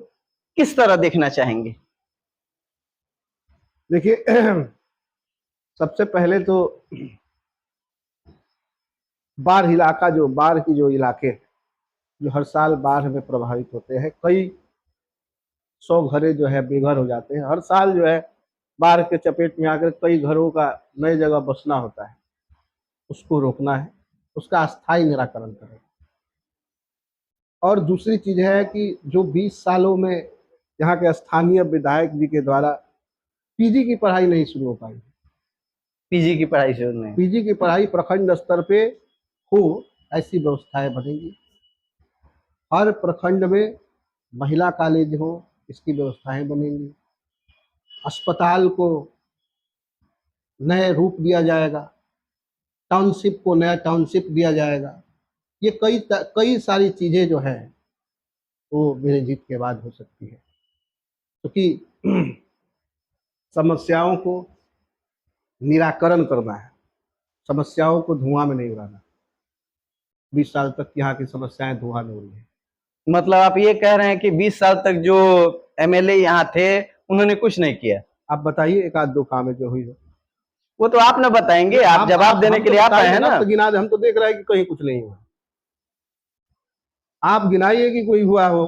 किस तरह देखना चाहेंगे? देखिए सबसे पहले तो बाढ़ की जो इलाके जो हर साल बाढ़ में प्रभावित होते हैं, कई 100 घरे जो है बेघर हो जाते हैं। हर साल जो है बाढ़ के चपेट में आकर कई घरों का नई जगह बसना होता है, उसको रोकना है, उसका अस्थायी निराकरण करें। और दूसरी चीज है कि जो 20 सालों में यहाँ के स्थानीय विधायक जी के द्वारा पीजी की पढ़ाई नहीं शुरू हो पाई, पीजी की पढ़ाई शुरू नहीं, पीजी की पढ़ाई प्रखंड स्तर पे हो, ऐसी व्यवस्थाएं बनेंगी। हर प्रखंड में महिला कॉलेज हो, इसकी व्यवस्थाएं बनेंगी। अस्पताल को नए रूप दिया जाएगा, टाउनशिप को नया टाउनशिप दिया जाएगा। ये कई सारी चीजें जो है वो मेरे जीत के बाद हो सकती है, क्योंकि समस्याओं को निराकरण करना है, समस्याओं को धुआं में नहीं उड़ाना। 20 साल तक यहाँ की समस्याएं धुआं में उड़ी है। मतलब आप ये कह रहे हैं कि 20 साल तक जो एमएलए यहाँ थे उन्होंने कुछ नहीं किया? आप बताइए एक आध दो काम है जो हुई हो। वो तो आप ना बताएंगे, आप जवाब देने के लिए आप आए हैं ना। तो गिना दे, हम तो देख रहे हैं कि कहीं कुछ नहीं हुआ। आप गिनाइए कि कोई हुआ हो,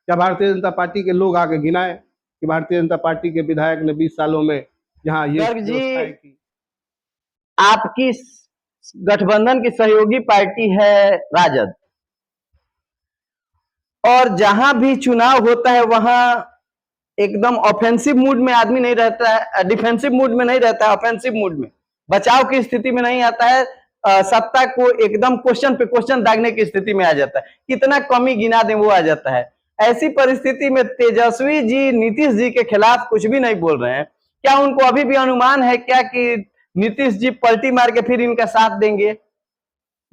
या भारतीय जनता पार्टी के लोग आके गिनाए कि भारतीय जनता पार्टी के विधायक ने 20 सालों में यहाँ ये गर्ग जी, व्यवस्थाएं की। आपकी गठबंधन की सहयोगी पार्टी है राजद, और जहां भी चुनाव होता है वहां एकदम ऑफेंसिव मूड में आदमी नहीं रहता है, डिफेंसिव मूड में नहीं रहता है, ऑफेंसिव मूड में, बचाव की स्थिति में नहीं आता है, सत्ता को एकदम क्वेश्चन पे क्वेश्चन दागने की स्थिति में आ जाता है। कितना कमी गिना दें वो आ जाता है। ऐसी परिस्थिति में तेजस्वी जी नीतीश जी के खिलाफ कुछ भी नहीं बोल रहे हैं। क्या उनको अभी भी अनुमान है क्या कि नीतीश जी पलटी मार के फिर इनका साथ देंगे?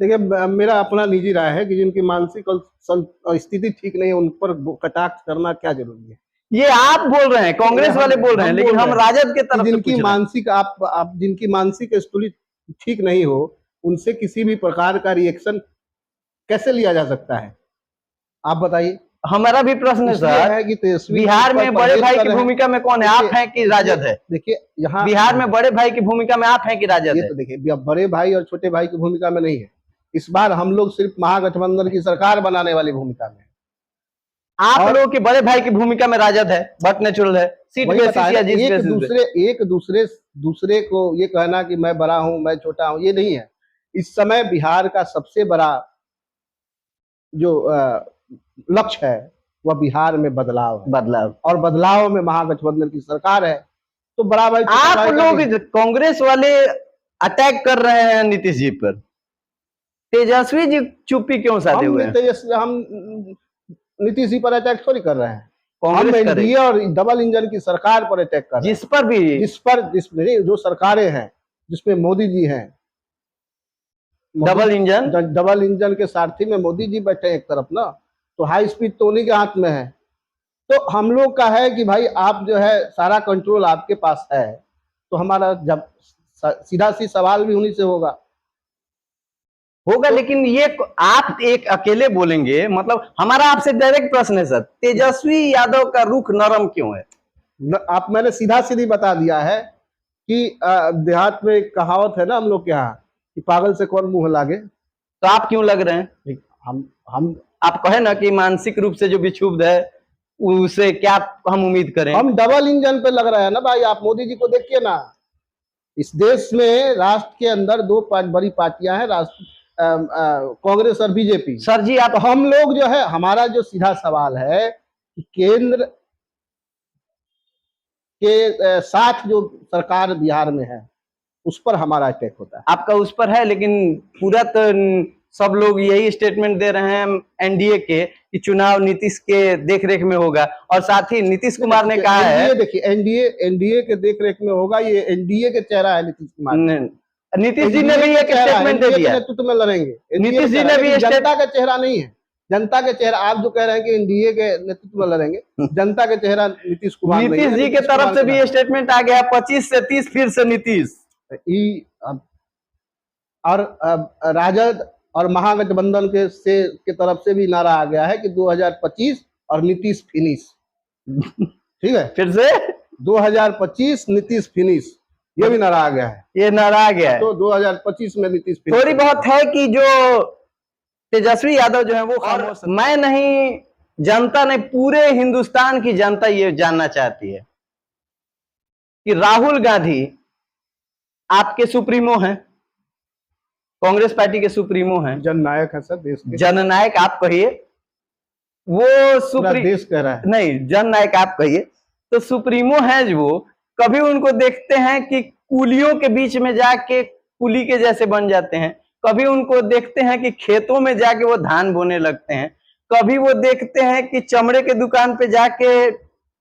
देखिए, मेरा अपना निजी राय है कि जिनकी मानसिक स्थिति ठीक नहीं है उन पर कटाक्ष करना क्या जरूरी है। ये आप बोल रहे हैं, कांग्रेस वाले बोल रहे हैं, लेकिन हम राजद के तरफ जिनकी मानसिक आप जिनकी मानसिक स्थिति ठीक नहीं हो, उनसे किसी भी प्रकार का रिएक्शन कैसे लिया जा सकता है, आप बताइए। हमारा भी प्रश्न है सर कि बिहार में बड़े भाई की भूमिका में कौन है, आप हैं कि राजद है? देखिए, यहाँ बिहार में बड़े भाई की भूमिका में आप हैं कि राजद है? तो देखिए, बड़े भाई और छोटे भाई की भूमिका में नहीं है। इस बार हम लोग सिर्फ महागठबंधन की सरकार बनाने वाली भूमिका में। आप लोगों की बड़े भाई की भूमिका में राजद है, बट नेचुरल है, सीट बेसिस या जिस एक दूसरे को ये कहना कि मैं बड़ा हूं, मैं छोटा हूं, ये नहीं है। इस समय बिहार का सबसे बड़ा जो लक्ष्य है वह बिहार में बदलाव और बदलाव में महागठबंधन की सरकार है। तो बड़ा भाई, आप लोग कांग्रेस वाले अटैक कर रहे हैं नीतीश जी पर, तेजस्वी जी चुप्पी क्यों साधे हुए हैं? हम नीतीश जी पर अटैक थोड़ी कर रहे हैं, कांग्रेस हम एनडीए और डबल इंजन की सरकार पर अटैक कर रहे हैं। जिसमें जो सरकारें हैं, जिसमें मोदी जी हैं, डबल इंजन के सारथी में मोदी जी बैठे एक तरफ ना, तो हाई स्पीड तो उन्हीं के हाथ में है। तो हम लोग का है कि भाई आप जो है सारा कंट्रोल आपके पास है, तो हमारा जब सीधा सी सवाल भी उन्हीं से होगा। लेकिन ये आप एक अकेले बोलेंगे, मतलब हमारा आपसे डायरेक्ट प्रश्न है सर, तेजस्वी यादव का रुख नरम क्यों है? मैंने सीधा सीधी बता दिया है कि देहात में एक कहावत है ना हम लोग के यहाँ कि पागल से कौन मुंह लागे। तो आप क्यों लग रहे हैं? हम आप कहे ना कि मानसिक रूप से जो विक्षुब्ध है उसे क्या हम उम्मीद करें? हम डबल इंजन पे लग रहे हैं ना भाई। आप मोदी जी को देखिए ना, इस देश में राष्ट्र के अंदर दो बड़ी पार्टियां हैं, कांग्रेस और बीजेपी। सर जी आप, हम लोग जो है, हमारा जो सीधा सवाल है कि केंद्र के साथ जो सरकार बिहार में है उस पर हमारा अटैक होता है। आपका उस पर है, लेकिन पूरा तो सब लोग यही स्टेटमेंट दे रहे हैं एनडीए के कि चुनाव नीतीश के देखरेख में होगा, और साथ ही नीतीश कुमार ने कहा है, देखिए एनडीए के देखरेख में होगा, ये एनडीए के चेहरा है नीतीश कुमार। नीतीश जी ने भी एक स्टेटमेंट दे दिया, नेतृत्व में लड़ेंगे। नीतीश जी ने भी जनता का चेहरा नहीं है, जनता के चेहरा, आप जो कह रहे हैं कि एनडीए के नेतृत्व में लड़ेंगे, जनता के चेहरा नीतीश कुमार नहीं नीतीश है। जी के तरफ से भी ये स्टेटमेंट आ गया 25 से 30 फिर से नीतीश। और राजद और महागठबंधन के तरफ से भी नारा आ गया है कि 2025 और नीतीश फिनिश। ठीक है, फिर से 2025 नीतीश फिनिश, ये भी नारा आ गया है। ये नारा आ गया है। तो 2025 में नीतीश फिनिश। थोड़ी बहुत है कि जो तेजस्वी यादव जो है वो खामोश, मैं नहीं, जनता ने, पूरे हिंदुस्तान की जनता ये जानना चाहती है कि राहुल गांधी आपके सुप्रीमो हैं, कांग्रेस पार्टी के सुप्रीमो हैं, जननायक है सर देश के। जननायक आप कहिए, वो पूरा देश कह रहा है। नहीं, जननायक आप कहिए, तो सुप्रीमो है जो, कभी उनको देखते हैं कि कुलियों के बीच में जाके कुली के जैसे बन जाते हैं, कभी उनको देखते हैं कि खेतों में जाके वो धान बोने लगते हैं, कभी वो देखते हैं कि चमड़े के दुकान पे जाके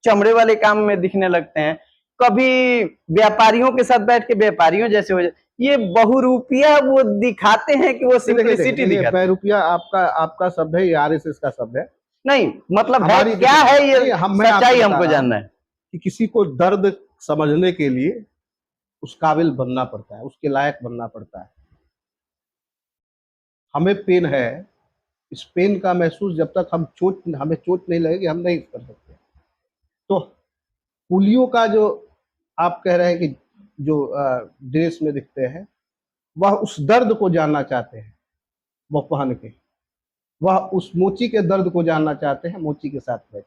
चमड़े वाले काम में दिखने लगते हैं, कभी व्यापारियों के साथ बैठ के व्यापारियों जैसे हो जाते। ये बहुरूपिया वो दिखाते हैं कि वो सिंपलिसिटी दिखाते हैं। बहुरूपिया आपका शब्द है, ये आरएसएस का शब्द है। नहीं, मतलब है क्या है ये, सच्चाई हमको जानना है कि किसी को दर्द समझने के लिए उस काबिल बनना पड़ता है, उसके लायक बनना पड़ता है। हमें पेन है, इस पेन का महसूस जब तक हमें चोट नहीं लगेगी, हम नहीं कर सकते। तो कुलियों का जो आप कह रहे हैं कि जो ड्रेस में दिखते हैं, वह उस दर्द को जानना चाहते हैं, वह पहन के, वह उस मोची के दर्द को जानना चाहते हैं, मोची के साथ बैठ,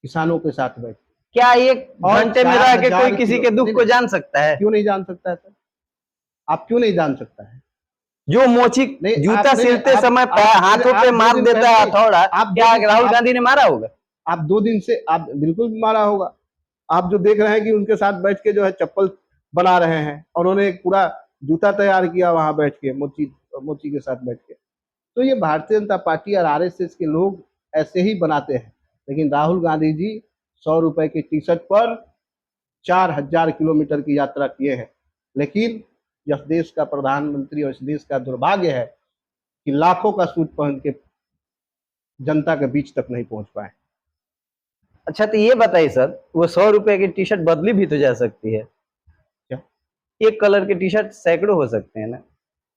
किसानों के साथ बैठ। क्या एक घंटे में रह के कोई किसी के दुख को जान सकता है? क्यों नहीं जान सकता है सर? आप क्यों नहीं जान सकता है? जो मोची जूता सिलते समय हाथों पे मार देता है हथौड़ा, क्या राहुल गांधी ने मारा होगा? आप 2 दिन से आप बिल्कुल मारा होगा। आप जो देख रहे हैं कि उनके साथ बैठ के जो है चप्पल बना रहे हैं, और उन्होंने एक पूरा जूता तैयार किया वहां बैठ के, मोची के साथ बैठ के। तो ये भारतीय जनता पार्टी और आरएसएस के लोग ऐसे ही बनाते हैं। लेकिन राहुल गांधी जी 100 रुपए की टी शर्ट पर 4000 किलोमीटर की यात्रा किए हैं। लेकिन यह देश का प्रधानमंत्री और इस देश का दुर्भाग्य है कि लाखों का सूट पहन के जनता के बीच तक नहीं पहुंच पाए। अच्छा, तो ये बताइए सर, वो 100 रुपए की टी शर्ट बदली भी तो जा सकती है क्या? एक कलर की टी शर्ट सैकड़ों हो सकते हैं ना?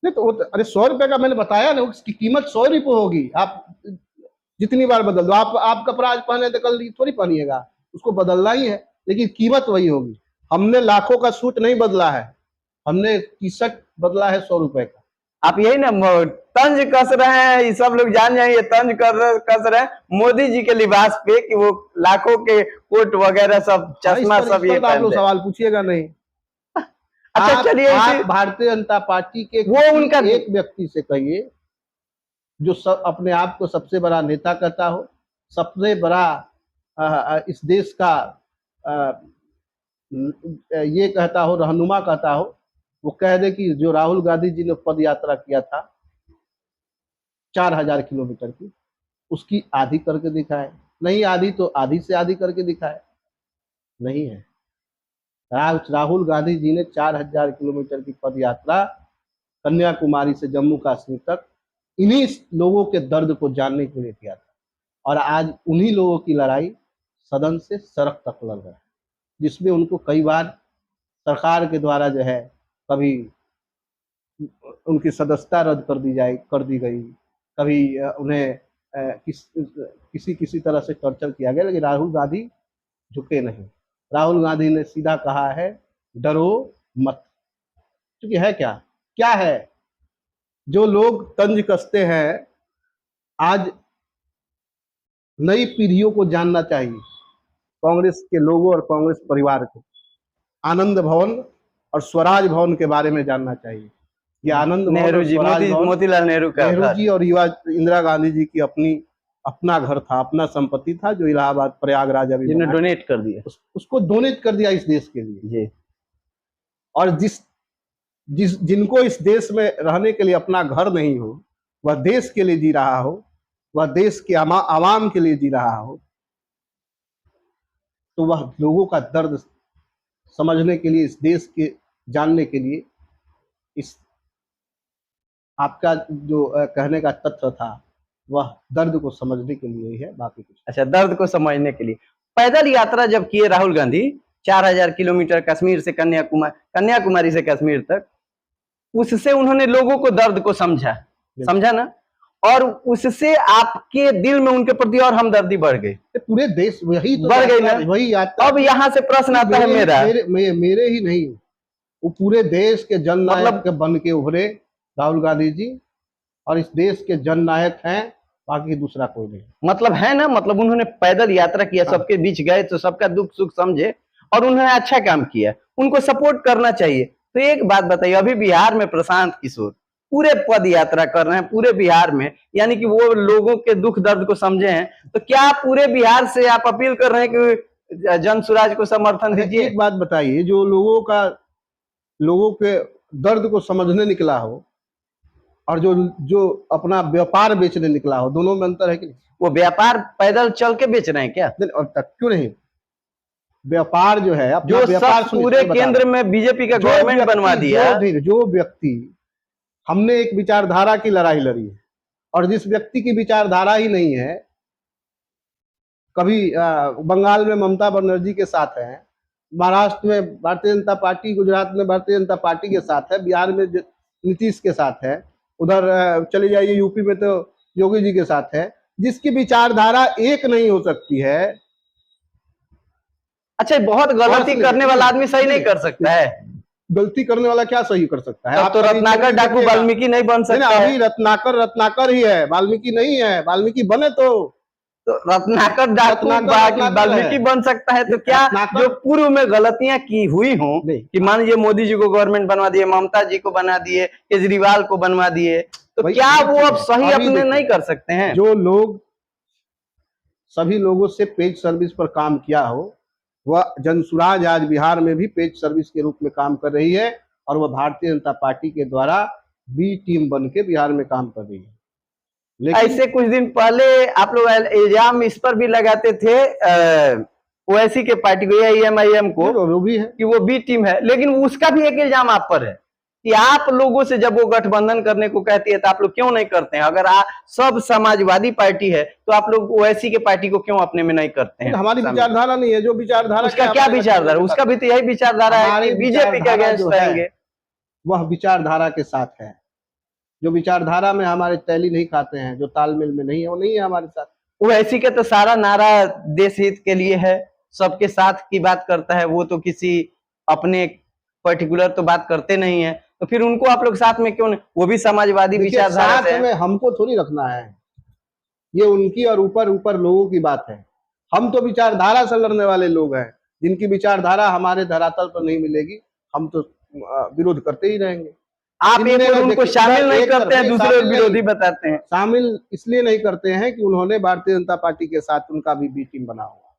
नहीं तो अरे 100 रुपए का मैंने बताया ना, उसकी कीमत 100 रुपये होगी। आप जितनी बार बदल दो, आप कपड़ा आज पहने तो कल थोड़ी पहनिएगा, उसको बदलना ही है, लेकिन कीमत वही होगी। हमने लाखों का सूट नहीं बदला है, हमने टी शर्ट बदला है 100 रुपए का। आप यही ना तंज कस रहे हैं, ये सब लोग जान जाएंगे, तंज कस रहे हैं मोदी जी के लिबास पे कि वो लाखों के कोट वगैरह सब, चश्मा सब ये आप लोग सवाल पूछिएगा नहीं। अच्छा चलिए, आप भारतीय जनता पार्टी के वो उनका एक व्यक्ति से कहिए जो अपने आप को सबसे बड़ा नेता कहता हो, सबसे बड़ा इस देश का ये कहता हो, रहनुमा कहता हो, वो कह दे कि जो राहुल गांधी जी ने पद यात्रा किया था 4000 किलोमीटर की, उसकी आधी करके दिखाए। नहीं आधी तो आधी से आधी करके दिखाए। नहीं है, राहुल गांधी जी ने 4000 किलोमीटर की पद यात्रा कन्याकुमारी से जम्मू कश्मीर तक इन्हीं लोगों के दर्द को जानने के लिए किया था। और आज उन्हीं लोगों की लड़ाई सदन से सड़क तक लड़ रहा है, जिसमें उनको कई बार सरकार के द्वारा जो है, कभी उनकी सदस्यता रद्द कर दी गई, कभी उन्हें किसी तरह से टॉर्चर किया गया। लेकिन राहुल गांधी झुके नहीं। राहुल गांधी ने सीधा कहा है, डरो मत। क्योंकि है क्या है, जो लोग तंज कसते हैं, आज नई पीढ़ियों को जानना चाहिए, कांग्रेस के लोगों और कांग्रेस परिवार को आनंद भवन और स्वराज भवन के बारे में जानना चाहिए। ये आनंद नेहरू जी, मोतीलाल नेहरू जी और युवा इंदिरा गांधी जी की अपना घर था, अपना संपत्ति था, जो इलाहाबाद प्रयागराज अभी डोनेट कर दिया, उसको डोनेट कर दिया इस देश के लिए जी। और जिनको इस देश में रहने के लिए अपना घर नहीं हो, वह देश के लिए जी रहा हो, वह देश के आवाम के लिए जी रहा हो, तो वह लोगों का दर्द समझने के लिए, इस देश के जानने के लिए, इस आपका जो कहने का तथ्य था वह दर्द को समझने के लिए ही है, बाकी कुछ अच्छा, दर्द को समझने के लिए। पैदल यात्रा जब किए राहुल गांधी 4000 किलोमीटर कश्मीर से कन्याकुमारी से कश्मीर तक, उससे उन्होंने लोगों को दर्द को समझा ना, और उससे आपके दिल में उनके प्रति और हमदर्दी बढ़ गई। पूरे देश वही तो बढ़ गई ना, वही यात्रा। अब यहाँ से प्रश्न आता है मेरा, मेरे ही नहीं, वो पूरे देश के जननायक मतलब बन के उभरे राहुल गांधी जी, और इस देश के जननायक हैं, बाकी दूसरा कोई नहीं। मतलब है ना, मतलब उन्होंने पैदल यात्रा किया, सबके बीच गए तो सबका दुख सुख समझे, और उन्होंने अच्छा काम किया, उनको सपोर्ट करना चाहिए। तो एक बात बताइए, अभी बिहार में प्रशांत किशोर पूरे पद यात्रा कर रहे हैं पूरे बिहार में, यानी कि वो लोगों के दुख दर्द को समझे हैं, तो क्या पूरे बिहार से आप अपील कर रहे हैं कि जनसुराज को समर्थन दीजिए? एक बात बताइए, जो लोगों के दर्द को समझने निकला हो और जो अपना व्यापार बेचने निकला हो, दोनों में अंतर है कि नहीं? वो व्यापार पैदल चल के बेच रहे हैं क्या? और तक क्यों नहीं? व्यापार जो है, जो व्यापार पूरे केंद्र में बीजेपी का गवर्नमेंट बनवा दिया, जो व्यक्ति, हमने एक विचारधारा की लड़ाई लड़ी है, और जिस व्यक्ति की विचारधारा ही नहीं है, कभी बंगाल में ममता बनर्जी के साथ है, महाराष्ट्र में भारतीय जनता पार्टी, गुजरात में भारतीय जनता पार्टी के साथ है, बिहार में नीतीश के साथ है, उधर चले जाइए यूपी में तो योगी जी के साथ है, जिसकी विचारधारा एक नहीं हो सकती है। अच्छा, बहुत गलती करने वाला आदमी सही नहीं कर सकता है? गलती करने वाला क्या सही कर सकता है? आप तो रत्नाकर डाकू वाल्मीकि नहीं बन सकता है। अभी रत्नाकर ही है, वाल्मीकि नहीं है। वाल्मीकि बने तो रत्नाकर डाकू वाल्मीकि बन सकता है। तो क्या जो पूर्व में गलतियां की हुई हों, कि मान लीजिए मोदी जी को गवर्नमेंट बनवा दिए, ममता जी को बना दिए, केजरीवाल को बनवा दिए, तो क्या वो अब सही अपने नहीं कर सकते हैं? जो लोग सभी लोगों से पेज सर्विस पर काम किया हो, वह जनसुराज आज बिहार में भी पेज सर्विस के रूप में काम कर रही है, और वह भारतीय जनता पार्टी के द्वारा बी टीम बन के बिहार में काम कर रही है। लेकिन ऐसे कुछ दिन पहले आप लोग इल्जाम इस पर भी लगाते थे ओवैसी के पार्टी को, AIM को, वो भी है कि वो बी टीम है, लेकिन उसका भी एक इल्जाम आप पर है कि आप लोगों से जब वो गठबंधन करने को कहती है तो आप लोग क्यों नहीं करते हैं? अगर सब समाजवादी पार्टी है तो आप लोग ओवैसी के पार्टी को क्यों अपने में नहीं करते हैं? हमारी विचारधारा नहीं है। जो विचारधारा, उसका क्या विचारधारा? उसका भी तो यही विचारधारा है कि बीजेपी के अगेंस्ट रहेंगे। वह विचारधारा के साथ है। जो विचारधारा में हमारे तैली नहीं खाते हैं, जो तालमेल में नहीं है, वो नहीं है हमारे साथ। ओवैसी का तो सारा नारा देश हित के लिए है, सबके साथ की बात करता है, वो तो किसी अपने पर्टिकुलर तो बात करते नहीं है, तो फिर उनको आप लोग साथ में क्यों नहीं? वो भी समाजवादी विचारधारा से है। हमको थोड़ी रखना है, ये उनकी और ऊपर लोगों की बात है। हम तो विचारधारा से लड़ने वाले लोग हैं, जिनकी विचारधारा हमारे धरातल पर नहीं मिलेगी, हम तो विरोध करते ही रहेंगे। आप उनको शामिल नहीं करते हैं, दूसरे विरोधी बताते हैं। शामिल इसलिए नहीं करते हैं कि उन्होंने भारतीय जनता पार्टी के साथ उनका भी बी टीम बना हुआ,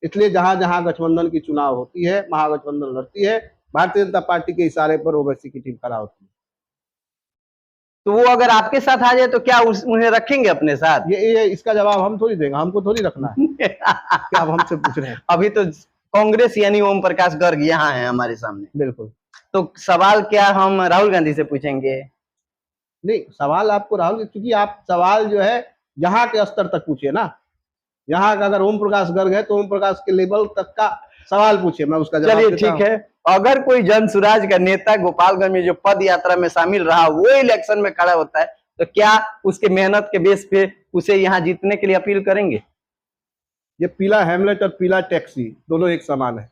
इसलिए जहां जहां गठबंधन की चुनाव होती है, महागठबंधन लड़ती है, भारतीय जनता पार्टी के इशारे पर ओवैसी की टीम खड़ा होती है। तो वो अगर आपके साथ आ जाए तो क्या उन्हें रखेंगे अपने साथ? ये इसका जवाब हम थोड़ी देंगे, हमको थोड़ी रखना है। क्या आप हमसे पूछ रहे हैं? अभी तो कांग्रेस यानी ओम प्रकाश गर्ग यहाँ है हमारे सामने। बिल्कुल। तो सवाल क्या हम राहुल गांधी से पूछेंगे? नहीं, सवाल आपको राहुल, क्योंकि आप सवाल जो है यहाँ के स्तर तक पूछिए ना। यहाँ का अगर ओम प्रकाश गर्ग है तो ओम प्रकाश के लेवल तक का सवाल पूछिए, मैं उसका जवाब चलिए ठीक है। अगर कोई जनसुराज का नेता गोपालगंज में जो पद यात्रा में शामिल रहा वो इलेक्शन में खड़ा होता है, तो क्या उसके मेहनत के बेस पे उसे यहाँ जीतने के लिए अपील करेंगे? ये पीला हेमलेट और पीला टैक्सी दोनों एक समान है,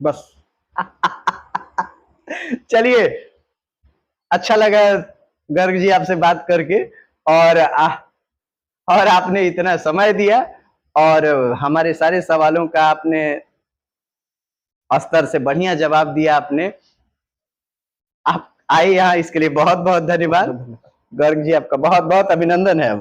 बस। चलिए, अच्छा लगा गर्ग जी आपसे बात करके, और आपने इतना समय दिया और हमारे सारे सवालों का आपने स्तर से बढ़िया जवाब दिया। आपने आप आए यहाँ, इसके लिए बहुत बहुत धन्यवाद। गर्ग जी आपका बहुत बहुत अभिनंदन है।